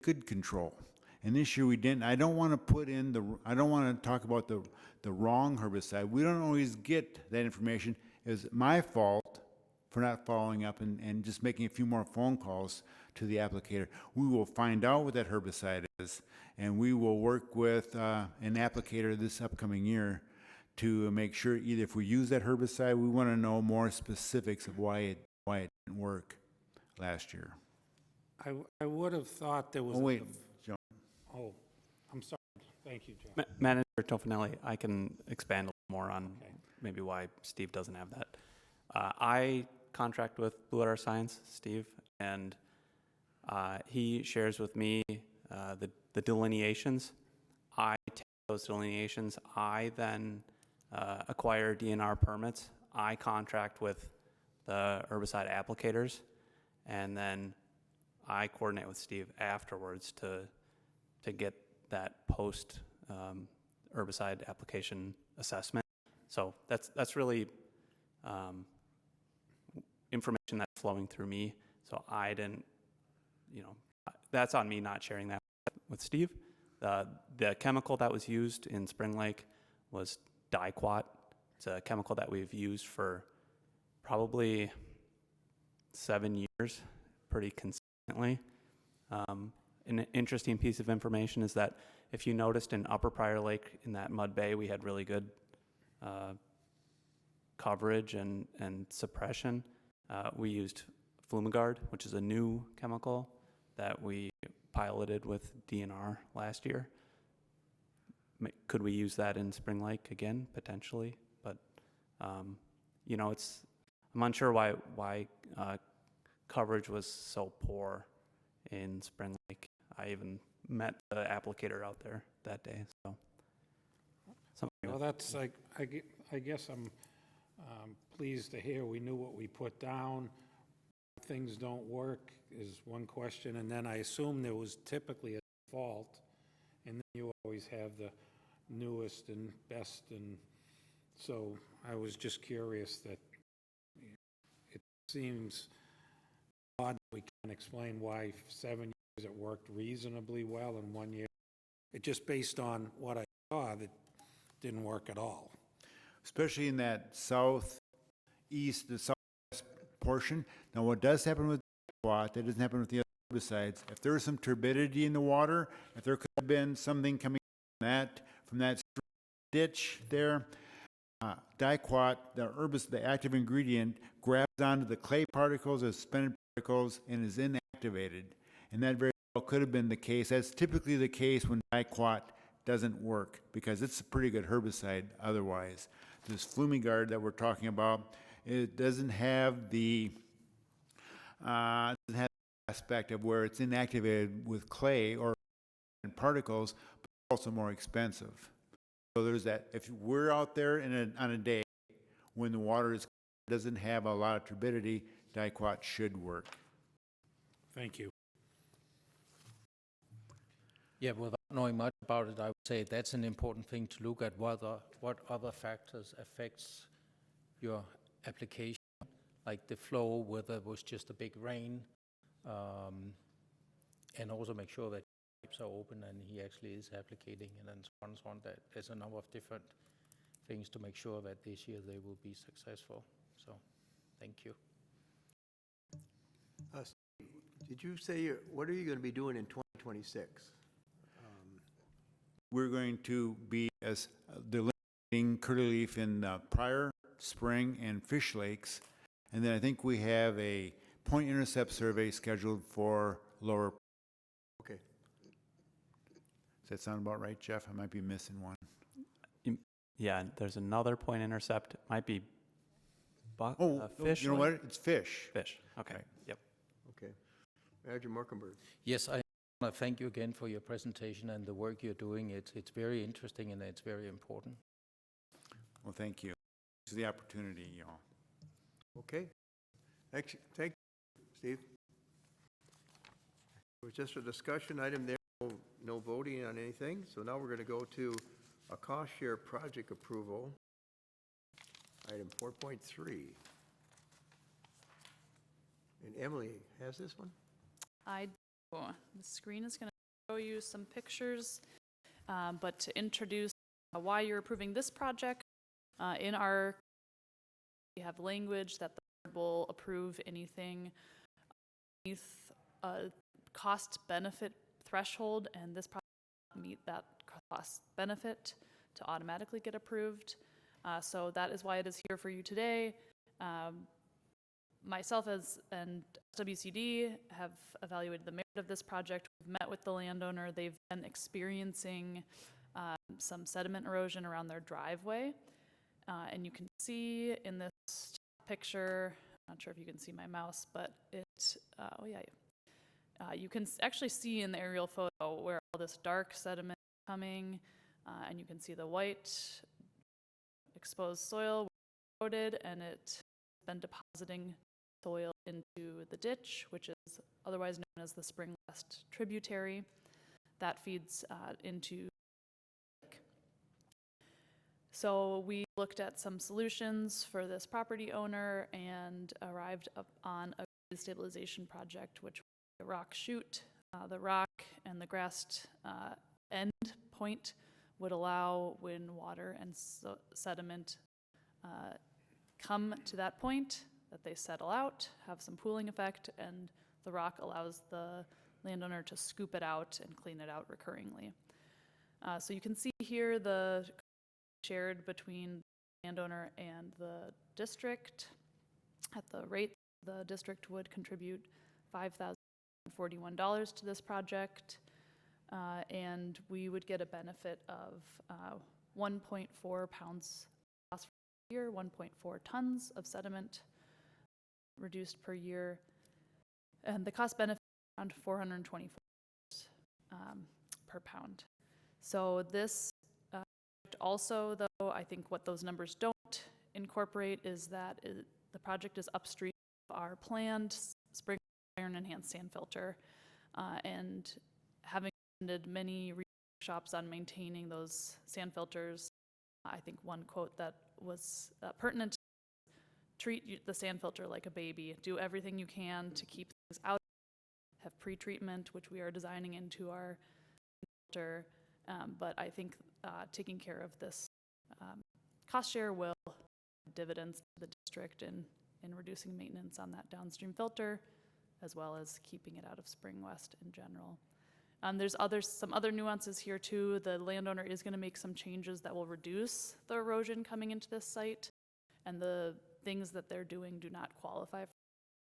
good control. And this year we didn't. I don't want to talk about the wrong herbicide. We don't always get that information. It's my fault for not following up and just making a few more phone calls to the applicator. We will find out what that herbicide is, and we will work with an applicator this upcoming year to make sure either if we use that herbicide, we want to know more specifics of why it didn't work last year. I would have thought there was... Oh, wait, John. Oh, I'm sorry. Thank you, John. Manager Tofinelli, I can expand a little more on maybe why Steve doesn't have that. I contract with Blue Water Science, Steve, and he shares with me the delineations. I take those delineations. I then acquire DNR permits. I contract with the herbicide applicators, and then I coordinate with Steve afterwards to get that post herbicide application assessment. So that's really information that's flowing through me. So I didn't, that's on me not sharing that with Steve. The chemical that was used in Spring Lake was diquat. It's a chemical that we've used for probably 7 years, pretty consistently. An interesting piece of information is that if you noticed in Upper Prior Lake in that mud bay, we had really good coverage and suppression. We used Flumigard, which is a new chemical that we piloted with DNR last year. Could we use that in Spring Lake again? Potentially, but I'm unsure why coverage was so poor in Spring Lake. I even met the applicator out there that day. So, Well, that's like, I guess I'm pleased to hear we knew what we put down. Things don't work is one question, and then I assume there was typically a default, and then you always have the newest and best, and so I was just curious that it seems odd that we can't explain why 7 years it worked reasonably well and 1 year, it just based on what I saw that didn't work at all. Especially in that southeast, the southwest portion. Now, what does happen with diquat, that doesn't happen with the other herbicides. If there was some turbidity in the water, if there could have been something coming from that ditch there, diquat, the active ingredient, grabs onto the clay particles or suspended particles and is inactivated. And that very well could have been the case. That's typically the case when diquat doesn't work, because it's a pretty good herbicide otherwise. This Flumigard that we're talking about, it doesn't have the aspect of where it's inactivated with clay or particles, but also more expensive. So there's that. If we're out there on a day when the water doesn't have a lot of turbidity, diquat should work. Thank you. Yeah, without knowing much about it, I would say that's an important thing to look at, what other factors affects your application, like the flow, whether it was just a big rain, and also make sure that pipes are open and he actually is applicating and then so on and so on. That there's a number of different things to make sure that this year they will be successful. So, thank you. Did you say, what are you going to be doing in 2026? We're going to be delineating curlyleaf in Prior, Spring, and Fish Lakes. And then I think we have a point intercept survey scheduled for Lower. Okay. Does that sound about right, Jeff? I might be missing one. Yeah, there's another point intercept. It might be fish. You know what? It's fish. Fish. Okay. Right. Yep. Okay. Manager Morkenberg. Yes, I want to thank you again for your presentation and the work you're doing. It's very interesting and it's very important. Well, thank you. Thanks for the opportunity, y'all. Okay. Thank you, Steve. It was just a discussion item there, no voting on anything. So now we're going to go to a cost share project approval, item 4.3. And Emily has this one? I do. The screen is going to show you some pictures, but to introduce why you're approving this project, we have language that the board will approve anything beneath a cost benefit threshold, and this project will meet that cost benefit to automatically get approved. So that is why it is here for you today. Myself and SWCD have evaluated the merit of this project. We've met with the landowner. They've been experiencing some sediment erosion around their driveway. And you can see in this picture, I'm not sure if you can see my mouse, but you can actually see in the aerial photo where all this dark sediment is coming, and you can see the white exposed soil eroded, and it's been depositing soil into the ditch, which is otherwise known as the Spring West tributary that feeds into the lake. So we looked at some solutions for this property owner and arrived up on a stabilization project, which was a rock chute. The rock and the grassed end point would allow when water and sediment come to that point, that they settle out, have some pooling effect, and the rock allows the landowner to scoop it out and clean it out recurringly. So you can see here the shared between the landowner and the district. At the rate, the district would contribute $5,041 to this project, and we would get a benefit of 1.4 pounds per year, 1.4 tons of sediment reduced per year, and the cost benefit is around $424 per pound. So this also, though, I think what those numbers don't incorporate is that the project is upstream of our planned spring iron enhanced sand filter, and having attended many workshops on maintaining those sand filters, I think one quote that was pertinent: treat the sand filter like a baby. Do everything you can to keep things out. Have pre-treatment, which we are designing into our filter. But I think taking care of this cost share will have dividends to the district in reducing maintenance on that downstream filter, as well as keeping it out of Spring West in general. There's some other nuances here too. The landowner is going to make some changes that will reduce the erosion coming into this site, and the things that they're doing do not qualify for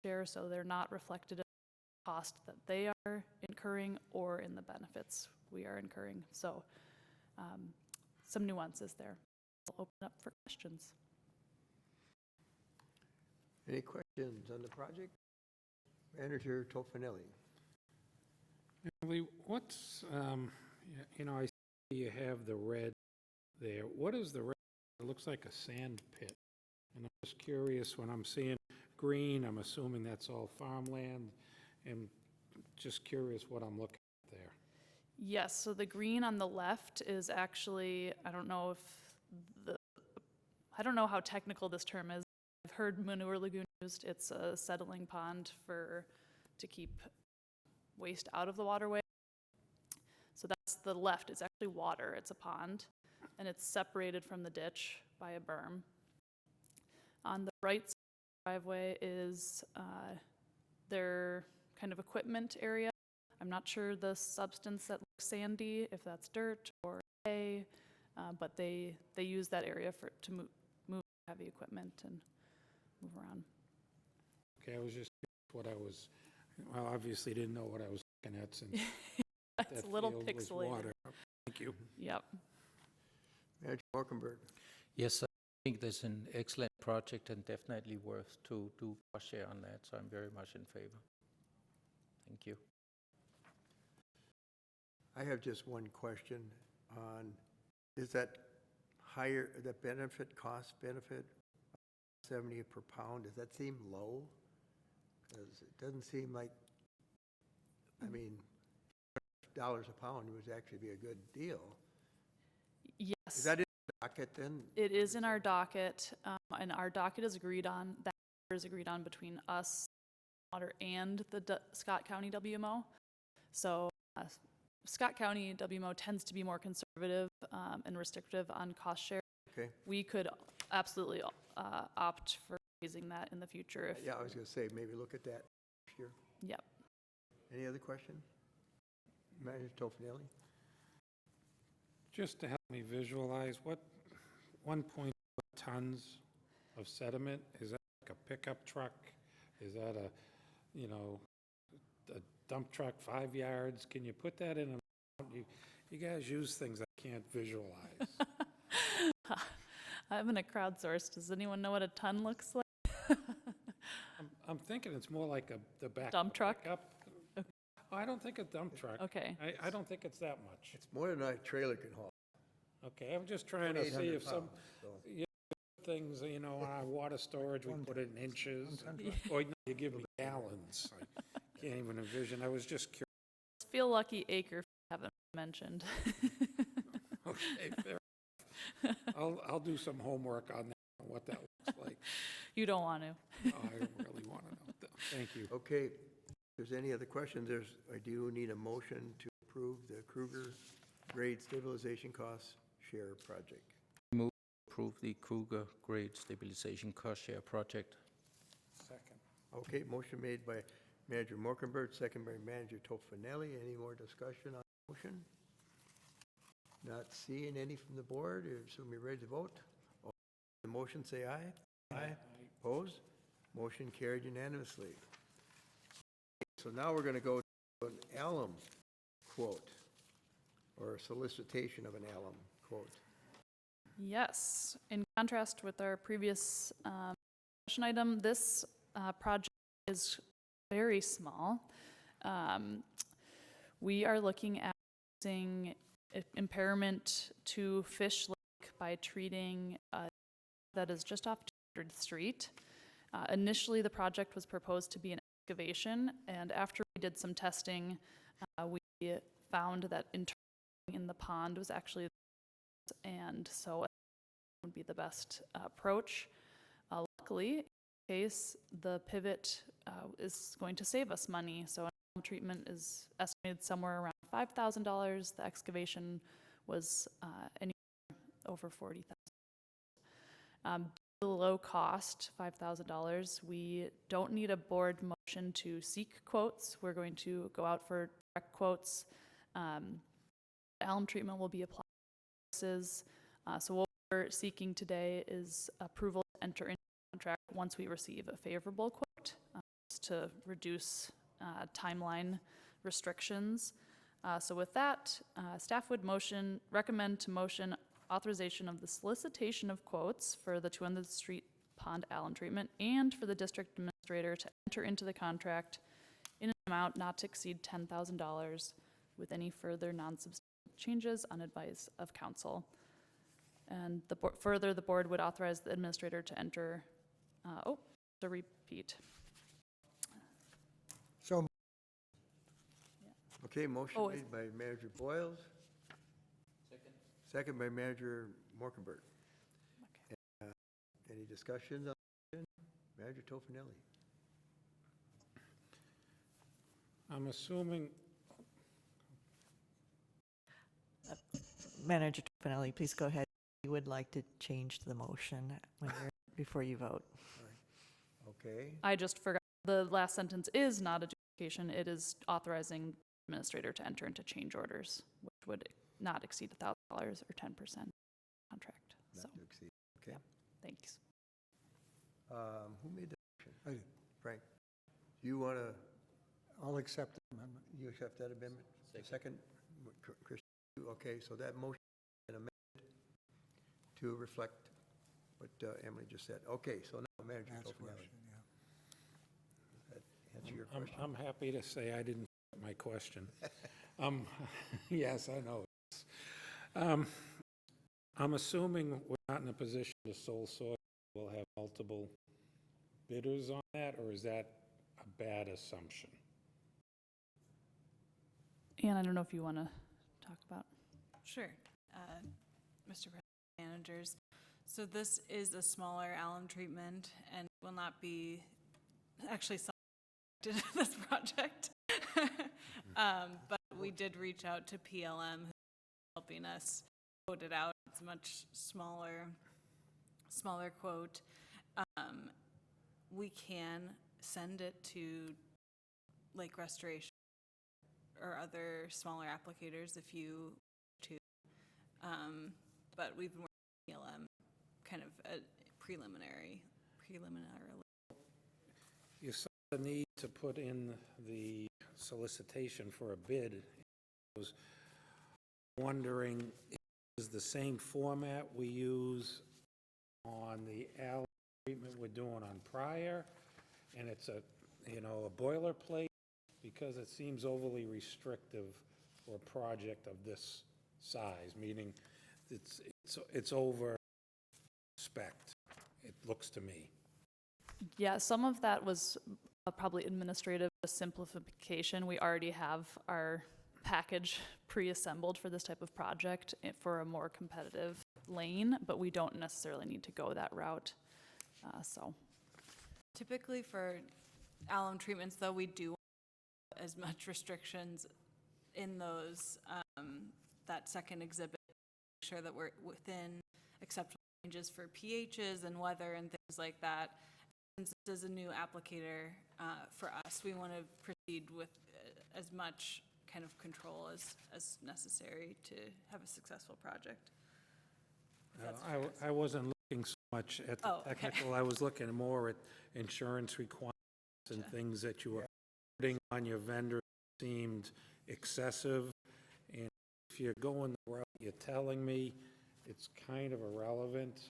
share, so they're not reflected in the cost that they are incurring or in the benefits we are incurring. So some nuances there. I'll open up for questions. Any questions on the project? Manager Tofanelli. Emily, what's, I see you have the red there. What is the red? It looks like a sand pit. And I'm just curious, when I'm seeing green, I'm assuming that's all farmland. And just curious what I'm looking at there. Yes, so the green on the left is actually, I don't know how technical this term is. I've heard manure lagoon used. It's a settling pond to keep waste out of the waterway. So that's the left, it's actually water, it's a pond, and it's separated from the ditch by a berm. On the right side of the driveway is their kind of equipment area. I'm not sure the substance that looks sandy, if that's dirt or hay, but they use that area to move heavy equipment and move around. Okay, I was just curious what I was, well, obviously didn't know what I was looking at since It's that a little field was pixelated. water. Thank you. Yep. Manager Morkenberg. Yes, I think this is an excellent project and definitely worth to do cost share on that, so I'm very much in favor. Thank you. I have just one question on, is that higher, the benefit, cost benefit, 70 per pound, does that seem low? Because it doesn't seem like, I mean, $100 a pound would actually be a good deal. Is Yes, that in the docket then? it is in our docket, and our docket is agreed on, that is agreed on between us, water, and the Scott County WMO. So Scott County WMO tends to be more conservative and restrictive on cost share. Okay. We could absolutely opt for raising that in the future if, Yeah, I was going to say, maybe look at that next year. yep. Any other question? Manager Tofinelli? Just to help me visualize, what 1.4 tons of sediment, is that like a pickup truck? Is that a, you know, a dump truck 5 yards? Can you put that in a, you guys use things I can't visualize. I'm gonna crowdsource. Does anyone know what a ton looks like? I'm thinking it's more like the back. Dump truck? Pickup. Oh, I don't think a dump truck. Okay. I don't think it's that much. It's more than a trailer can haul. Okay, I'm just trying to see 800 if some pounds, so. things, you know, our water storage, we put it in inches. Or you give me gallons. I can't even envision. I was just curious. Feel lucky acre haven't mentioned. Okay, fair enough. I'll do some homework on that, on what that looks like. You don't want to. Oh, I really want to know. Thank you. Okay, if there's any other questions, I do need a motion to approve the Kruger grade stabilization cost share project. Approve the Kruger Grade Stabilization Cost Share Project. Second. Okay, motion made by Manager Morkenberg, second by Manager Tofinelli. Any more discussion on the motion? Not seeing any from the board, so we ready to vote? All in the motion, say aye. Aye. Opposed? Motion carried unanimously. So now we're going to go to an alum quote, or a solicitation of an alum quote. Yes. In contrast with our previous discussion item, this project is very small. We are looking at using impairment to Fish Lake by treating that is just off 200th Street. Initially, the project was proposed to be an excavation, and after we did some testing, we found that in the pond was actually, and so it would be the best approach. Luckily, in this case, the pivot is going to save us money. So an treatment is estimated somewhere around $5,000. The excavation was anywhere over $40,000. The low cost, $5,000, we don't need a board motion to seek quotes. We're going to go out for direct quotes. Alum treatment will be applied to services. So what we're seeking today is approval to enter into a contract once we receive a favorable quote, just to reduce timeline restrictions. So with that, staff would recommend to motion authorization of the solicitation of quotes for the 200th Street Pond alum treatment and for the district administrator to enter into the contract in an amount not to exceed $10,000 with any further non-substantial changes on advice of council. And further, the board would authorize the administrator to enter, to repeat. So Okay, motion Oh, made by Manager Boyles. Second by Manager Morkenberg. Any discussions on the motion? Manager Tofinelli. I'm assuming Manager Finelli, please go ahead. You would like to change the motion before you vote. Okay, I just forgot, the last sentence is not adjudication, it is authorizing administrator to enter into change orders, which would not exceed $1,000 or 10% contract. So, not to exceed, okay. thanks. Who made the motion? I did. Frank, you want to, I'll accept the amendment. you accept that amendment? Second, Chris, okay, so that motion is amended to reflect what Emily just said. Okay, so now Manager That's Tofinelli. question, yeah. That answer your I'm, question? I'm happy to say I didn't get my question. Yes, I know. I'm assuming we're not in a position to sole source. We'll have multiple bidders on that, or is that a bad assumption? And I don't know if you want to talk about. Sure. Mr. President, managers. So this is a smaller alum treatment and will not be actually selected in this project. But we did reach out to PLM, who's helping us quote it out. It's a much smaller quote. We can send it to Lake Restoration or other smaller applicators if you to. But we've been working with PLM kind of preliminarily. You saw the need to put in the solicitation for a bid. I was wondering, is the same format we use on the alum treatment we're doing on prior? And it's a, a boilerplate, because it seems overly restrictive for a project of this size, meaning it's over spec, it looks to me. Yeah, some of that was probably administrative simplification. We already have our package pre-assembled for this type of project for a more competitive lane, but we don't necessarily need to go that route. So, Typically for alum treatments, though, we do as much restrictions in those, that second exhibit, make sure that we're within acceptable ranges for pHs and weather and things like that. Since this is a new applicator for us, we want to proceed with as much kind of control as necessary to have a successful project. I wasn't looking so much at the technical, I was looking more at insurance requirements and things that you were putting on your vendor seemed excessive. And if you're going the route you're telling me, it's kind of irrelevant.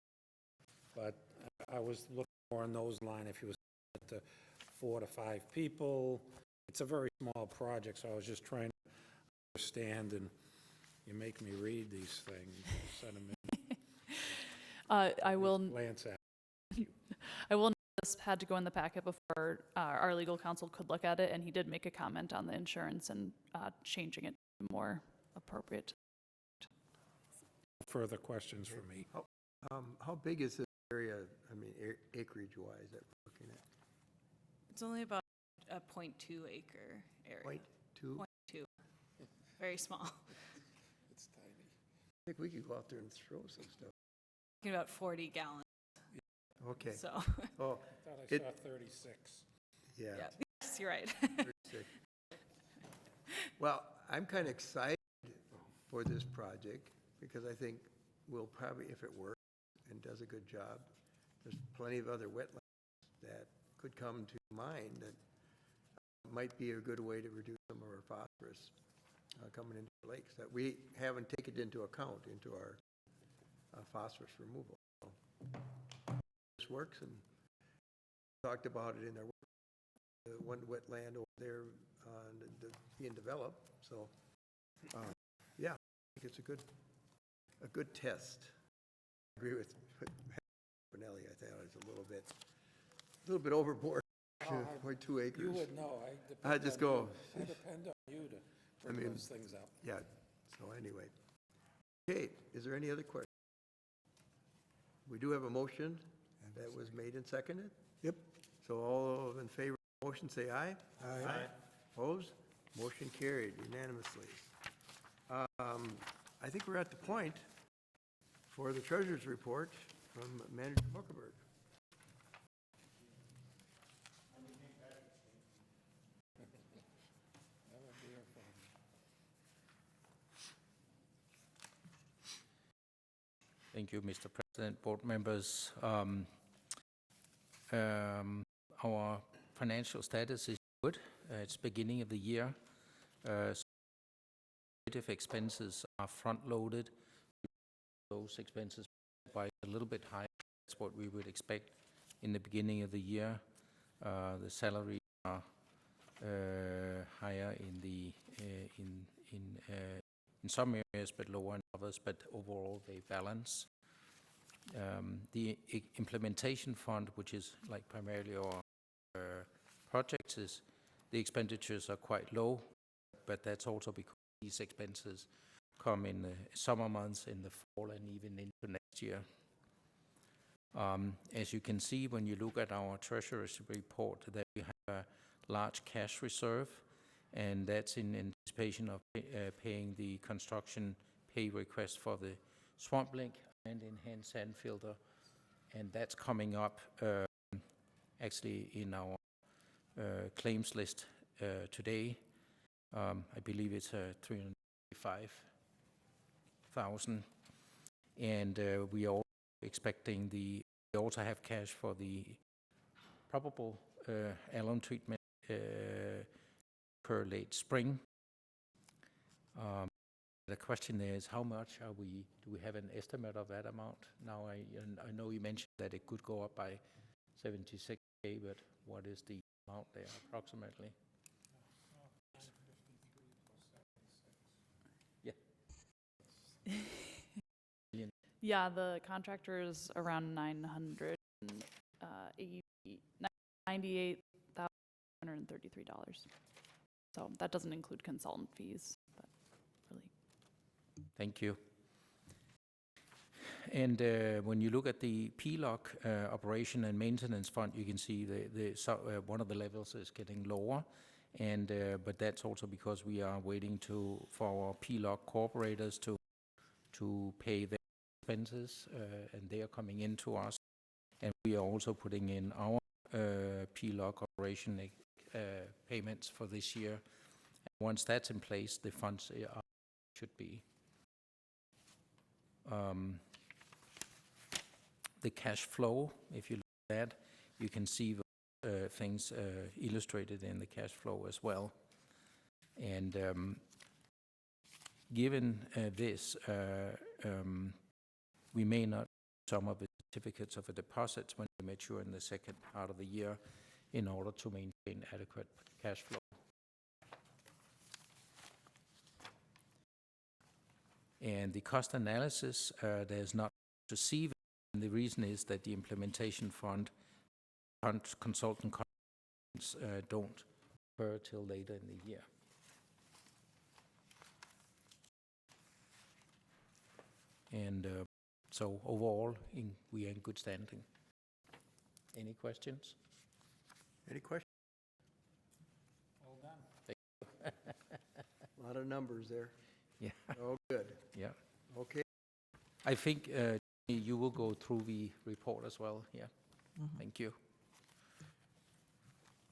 But I was looking more on those lines. If you was to 4 to 5 people, it's a very small project, so I was just trying to understand, and you make me read these things. Send them in. I will. Glance at. I will. This had to go in the packet before our legal counsel could look at it, and he did make a comment on the insurance and changing it to more appropriate. Further questions for me? How big is this area, I mean, acreage-wise that we're looking at? It's only about a 0.2 acre area. 0.2? 0.2. Very small. It's tiny. I think we could go out there and throw some stuff. Talking about 40 gallons. Okay. So, Oh, I thought I saw 36. yeah. yeah. Yes, you're right. 36. Well, I'm kind of excited for this project because I think we'll probably, if it works and does a good job, there's plenty of other wetlands that could come to mind that might be a good way to reduce some of our phosphorus coming into the lakes that we haven't taken into account into our phosphorus removal. So, this works, and talked about it in our one wetland over there being developed. So, yeah, I think it's a good test. I agree with Benelli. I thought it was a little bit overboard. 0.2 acres. You would know. I just go. I depend on you to bring those things up. Yeah. So anyway, okay. Is there any other questions? We do have a motion that was made and seconded. Yep. So all in favor of the motion, say aye. Aye. Opposed? Motion carried unanimously. I think we're at the point for the treasurer's report from Manager Muckerberg. Thank you, Mr. President, board members. Our financial status is good. It's beginning of the year. Administrative expenses are front-loaded. Those expenses by a little bit higher. That's what we would expect in the beginning of the year. The salaries are higher in some areas, but lower in others. But overall, they balance. The implementation fund, which is like primarily our projects, the expenditures are quite low, but that's also because these expenses come in the summer months, in the fall, and even into next year. As you can see when you look at our treasurer's report, that we have a large cash reserve, and that's in anticipation of paying the construction pay request for the Swamp Link and enhanced sand filter, and that's coming up actually in our claims list today. I believe it's 355,000, and we are also expecting we also have cash for the probable alum treatment per late spring. The question is, how much do we have an estimate of that amount? Now, I know you mentioned that it could go up by 76K, but what is the amount there approximately? Yeah. Yeah, the contractor is around $98,133. So that doesn't include consultant fees, but really. Thank you. And when you look at the PLOC operation and maintenance fund, you can see one of the levels is getting lower, and but that's also because we are waiting for our PLOC cooperators to pay their expenses, and they are coming into us, and we are also putting in our PLOC operation payments for this year. And once that's in place, the funds should be. The cash flow, if you look at that, you can see things illustrated in the cash flow as well. And given this, we may not some of the certificates of the deposits when they mature in the second part of the year in order to maintain adequate cash flow. And the cost analysis, there's not to see, and the reason is that the implementation fund consultant contracts don't occur till later in the year. And so overall, we are in good standing. Any questions? Any questions? All done. A lot of numbers there. Yeah. Oh, good. Yeah. Okay. I think you will go through the report as well. Yeah. Mhm. Thank you.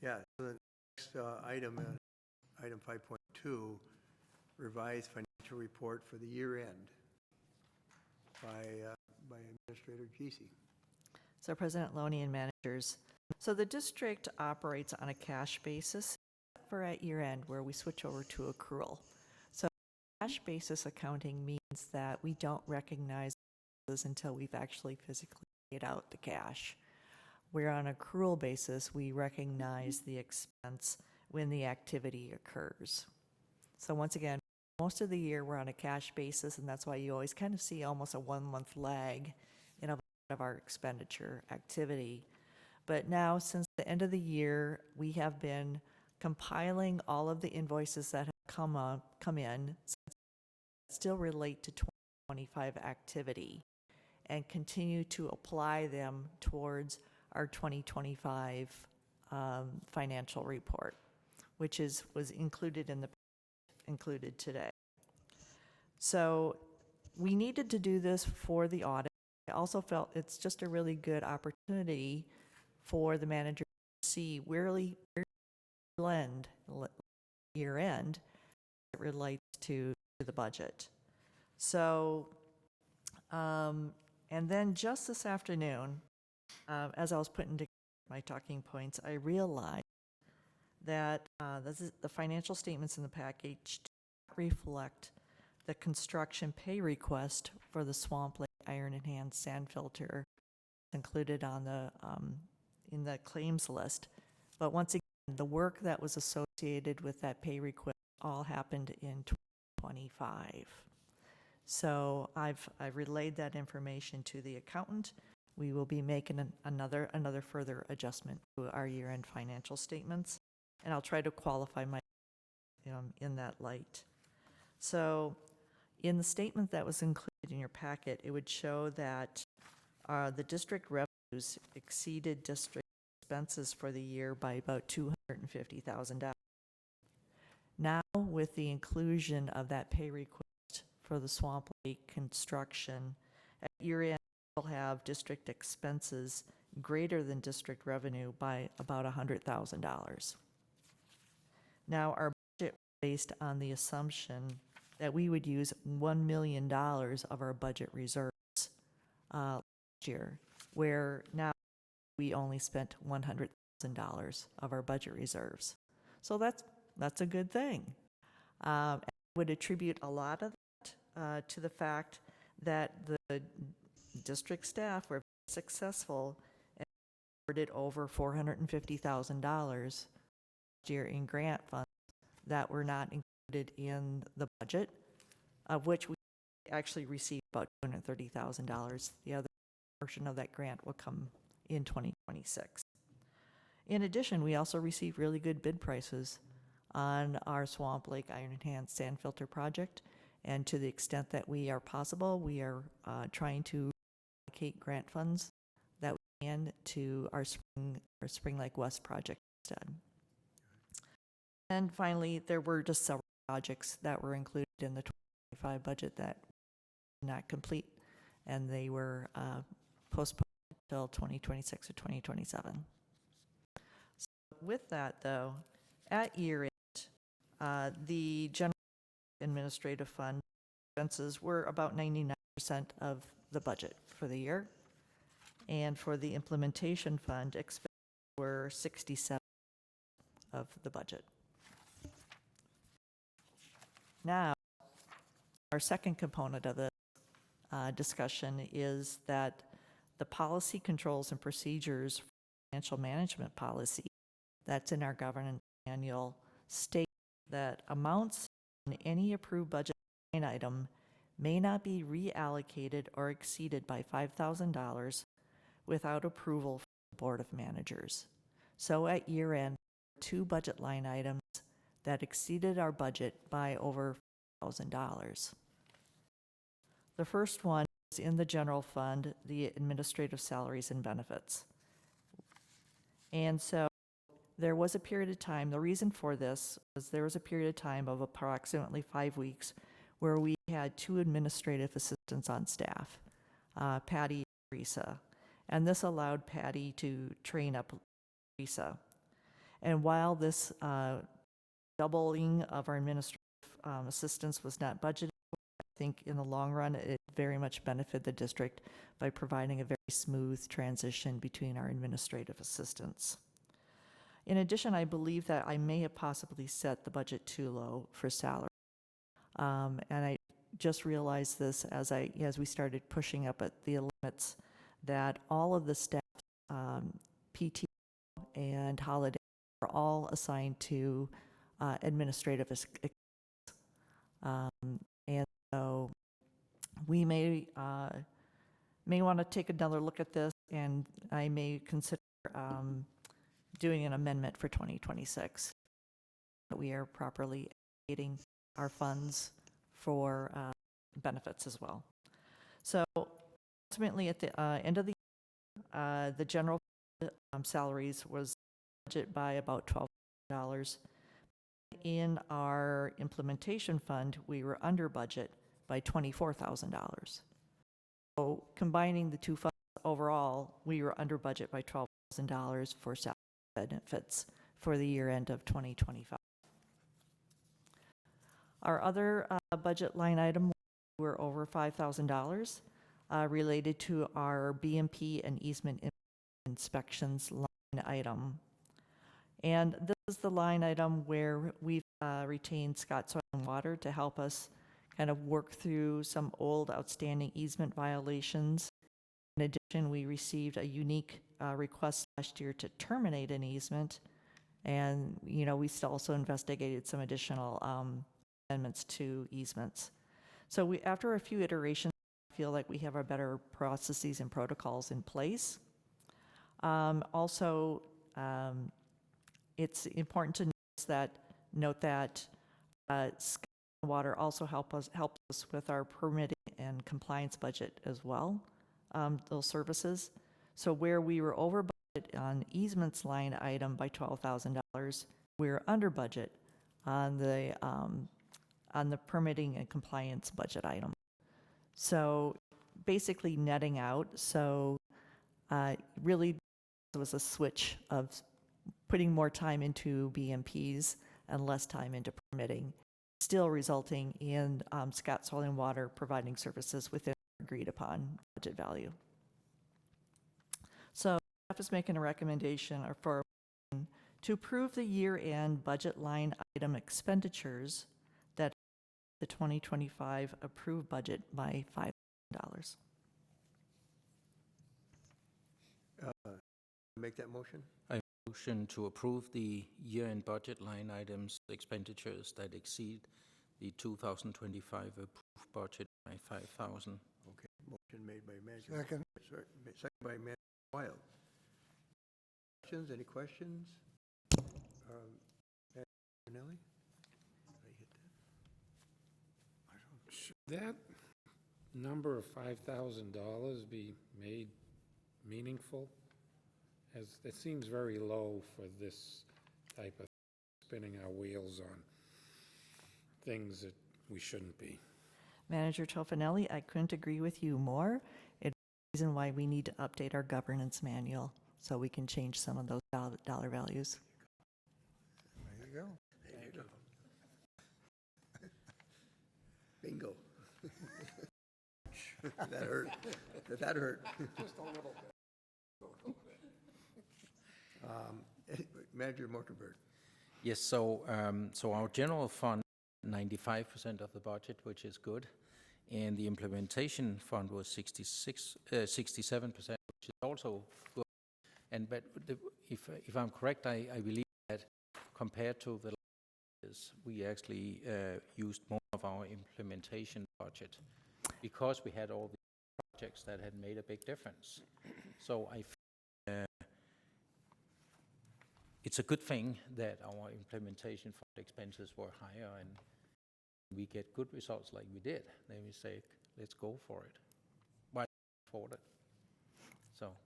Yeah, so the next item, item 5.2, revised financial report for the year end by Administrator Giese. So President Loney and managers, so the district operates on a cash basis for at year end where we switch over to accrual. So cash basis accounting means that we don't recognize those until we've actually physically paid out the cash. Where on accrual basis, we recognize the expense when the activity occurs. So once again, most of the year we're on a cash basis, and that's why you always kind of see almost a 1 month lag in a lot of our expenditure activity. But now, since the end of the year, we have been compiling all of the invoices that have come in, still relate to 2025 activity, and continue to apply them towards our 2025 financial report, which was included today. So we needed to do this for the audit. I also felt it's just a really good opportunity for the manager to see where we blend year end as it relates to the budget. So, and then just this afternoon, as I was putting together my talking points, I realized that the financial statements in the package reflect the construction pay request for the Swamp Lake Iron and Hand Sand Filter included on the in the claims list. But once again, the work that was associated with that pay request all happened in 2025. So I've relayed that information to the accountant. We will be making another further adjustment to our year-end financial statements, and I'll try to qualify my in that light. So in the statement that was included in your packet, it would show that the district revenues exceeded district expenses for the year by about $250,000. Now, with the inclusion of that pay request for the Swamp Lake construction, at year-end, we'll have district expenses greater than district revenue by about $100,000. Now, our budget was based on the assumption that we would use $1 million of our budget reserves last year, where now we only spent $100,000 of our budget reserves. So that's a good thing. I would attribute a lot of that to the fact that the district staff were successful and awarded over $450,000 last year in grant funds that were not included in the budget, of which we actually received about $230,000. The other portion of that grant will come in 2026. In addition, we also received really good bid prices on our Swamp Lake Iron and Hand Sand Filter project, and to the extent that we are possible, we are trying to allocate grant funds that we can to our Spring Lake West project instead. And finally, there were just several projects that were included in the 2025 budget that did not complete, and they were postponed until 2026 or 2027. So with that, though, at year end, the general administrative fund expenses were about 99% of the budget for the year, and for the implementation fund, expenses were 67% of the budget. Now, our second component of the discussion is that the policy, controls, and procedures for financial management policy that's in our governance manual state that amounts in any approved budget line item may not be reallocated or exceeded by $5,000 without approval from the Board of Managers. So at year end, 2 budget line items that exceeded our budget by over $1,000. The first one is in the general fund, the administrative salaries and benefits. And so there was a period of time, the reason for this was there was a period of time of approximately 5 weeks where we had 2 administrative assistants on staff, Patty and Teresa. And this allowed Patty to train up Teresa. And while this doubling of our administrative assistance was not budgeted, I think in the long run it very much benefited the district by providing a very smooth transition between our administrative assistants. In addition, I believe that I may have possibly set the budget too low for salary. And I just realized this as we started pushing up at the limits, that all of the staff, PTO and holiday, are all assigned to administrative and so we may want to take another look at this, and I may consider doing an amendment for 2026 that we are properly allocating our funds for benefits as well. So ultimately, at the end of the year, the general salaries was budget by about $12,000. In our implementation fund, we were under budget by $24,000. So combining the two funds overall, we were under budget by $12,000 for salary benefits for the year end of 2025. Our other budget line item were over $5,000 related to our BMP and easement inspections line item. And this is the line item where we've retained Scott Soil and Water to help us kind of work through some old outstanding easement violations. In addition, we received a unique request last year to terminate an easement. And, you know, we also investigated some additional amendments to easements. So we, after a few iterations, I feel like we have our better processes and protocols in place. It's important to note that Scott Water also helps us with our permitting and compliance budget as well, those services. So where we were over budget on easements line item by $12,000, we were under budget on the permitting and compliance budget item. So basically netting out. So really it was a switch of putting more time into BMPs and less time into permitting, still resulting in Scott Soil and Water providing services within agreed upon budget value. So staff is making a recommendation to approve the year-end budget line item expenditures that the 2025 approved budget by $5,000. Make that motion? Motion to approve the year-end budget line items expenditures that exceed the 2025 approved budget by 5,000. Okay, motion made by Manager. Second. Second by Manager Wild. Questions, any questions? Manager Nelly? Should that number of $5,000 be made meaningful? As it seems very low for this type of spinning our wheels on things that we shouldn't be. Manager Tofinelli, I couldn't agree with you more. It's the reason why we need to update our governance manual so we can change some of those dollar values. There you go. There you go. Bingo. That hurt. That hurt. Just a little bit. Manager Mortenberg. Yes, so our general fund, 95% of the budget, which is good, and the implementation fund was 67%, which is also good. And but if I'm correct, I believe that compared to the last years, we actually used more of our implementation budget because we had all the projects that had made a big difference. So I feel it's a good thing that our implementation fund expenses were higher and we get good results like we did. Then we say, let's go for it. Why afford it? So.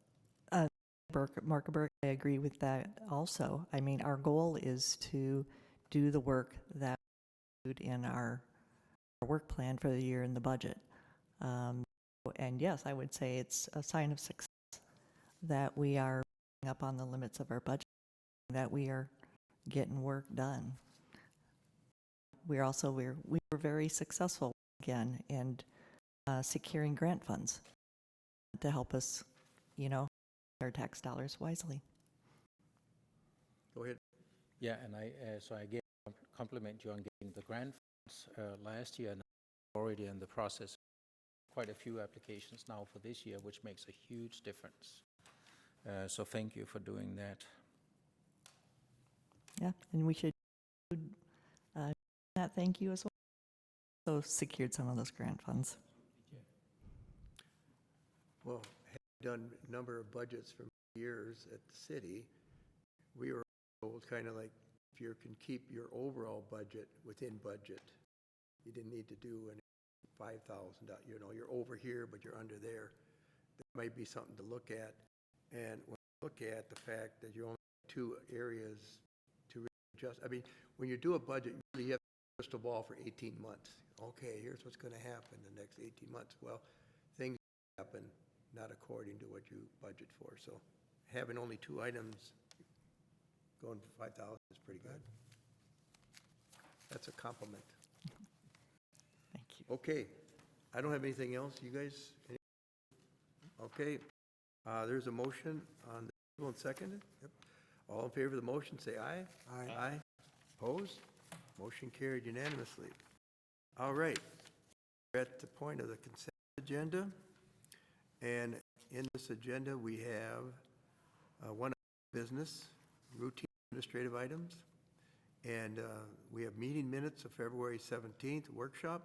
Markerberg, I agree with that also. I mean, our goal is to do the work that we include in our work plan for the year in the budget. And yes, I would say it's a sign of success that we are up on the limits of our budget, that we are getting work done. We were very successful again in securing grant funds to help us, our tax dollars wisely. Go ahead. Yeah, and so I again compliment you on getting the grant funds last year, and already in the process, quite a few applications now for this year, which makes a huge difference. So thank you for doing that. Yeah, and we should that thank you as well. So secured some of those grant funds. Well, having done a number of budgets for years at the city, we were told kind of like, if you can keep your overall budget within budget, you didn't need to do any $5,000, you're over here, but you're under there. That might be something to look at. And when you look at the fact that you only have two areas to really adjust, I mean, when you do a budget, you really have crystal ball for 18 months. Okay, here's what's going to happen in the next 18 months. Well, things happen not according to what you budget for. So having only 2 items going for 5,000 is pretty good. That's a compliment. Thank you. Okay, I don't have anything else. You guys? Okay, there's a motion on the table and seconded. Yep. All in favor of the motion, say aye. Aye. Aye. Opposed? Motion carried unanimously. All right, we're at the point of the consent agenda. And in this agenda, we have one business, routine administrative items. And we have meeting minutes of February 17th workshop,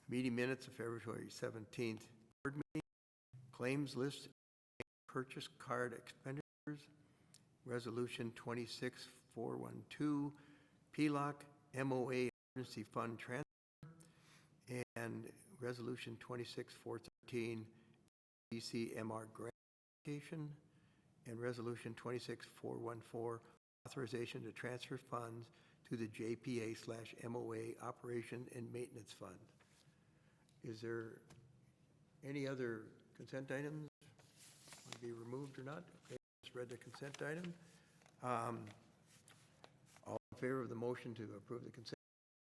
meeting minutes of February 17th board meeting, claims list, purchase card expenditures, resolution 26412, PLOC MOA emergency fund transfer, and resolution 26413, DCMR grant application, and resolution 26414, authorization to transfer funds to the JPA/MOA Operation and Maintenance Fund. Is there any other consent items want to be removed or not? Okay, let's read the consent item. All in favor of the motion to approve the consent,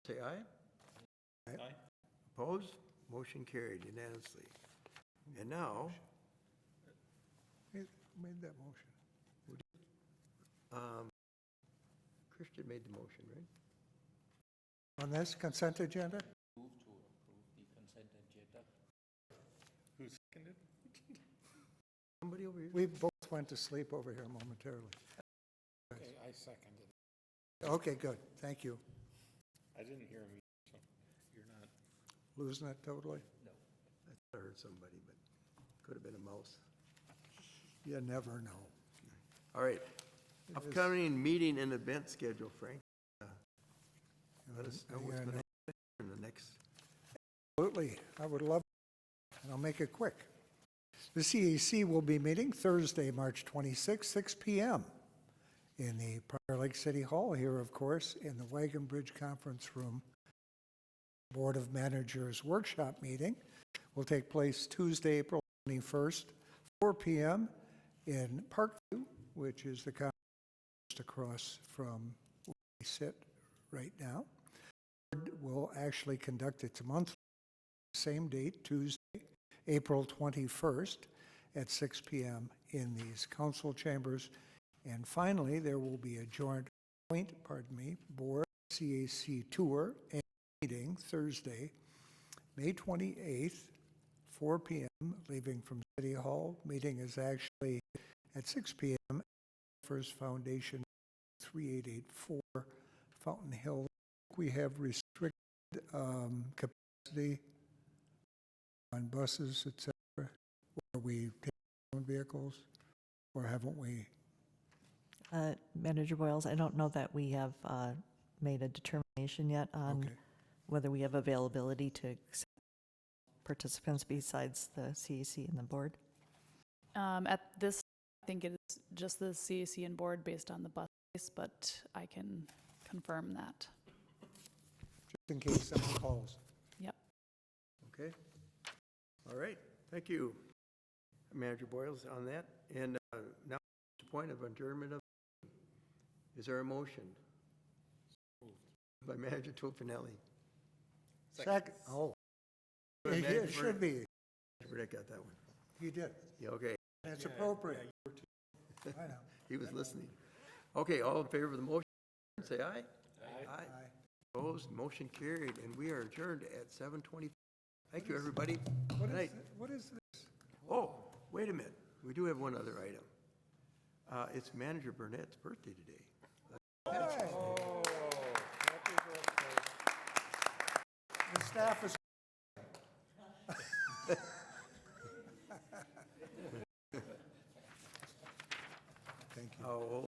say aye. Aye. Opposed? Motion carried unanimously. And now, Who made that motion? Christian made the motion, right? On this consent agenda? Move to approve the consent agenda. Who seconded? Somebody over here? We both went to sleep over here momentarily. Okay, I seconded. Okay, good, thank you. I didn't hear him, so you're not. Losing it totally? I thought I heard somebody, but could have been a mouse. You never know. All right. It is- Upcoming meeting and event schedule, Frank. Let us know what's Yeah, going to happen in the next. Absolutely, I would love, and I'll make it quick. The CAC will be meeting Thursday, March 26, 6 p.m. in the Prior Lake City Hall here, of course, in the Wagon Bridge Conference Room. Board of Managers Workshop meeting will take place Tuesday, April 21st, 4 p.m. in Parkview, which is the conference just across from where we sit right now. The board will actually conduct its monthly, same date, Tuesday, April 21st at 6 p.m. in these council chambers. And finally, there will be a joint board CAC tour and meeting Thursday, May 28th, 4 p.m., leaving from City Hall. Meeting is actually at 6 p.m. First Foundation, 3884 Fountain Hill. We have restricted capacity on buses, et cetera. Are we taking our own vehicles, or haven't we? Manager Boyles, I don't know that we have made a determination yet on Okay. whether we have availability to accept participants besides the CAC and the board. At this, I think it is just the CAC and board based on the bus space, but I can confirm that. Just in case someone calls. Yep. Okay. All right. Thank you, Manager Boyles, on that. And now, the point of adjournment of. Is there a motion? By Manager Tofinelli. Second. Oh. By It Manager should be. Burnett got that one. You did. Yeah, okay. That's appropriate. I know. He was listening. Okay, all in favor of the motion, say aye. Aye. Aye. Opposed, motion carried, and we are adjourned at 7:20. Thank you, everybody. What Good is night. it? What is this? Oh, wait a minute. We do have one other item. It's Manager Burnett's birthday today. The staff is. Thank you. How old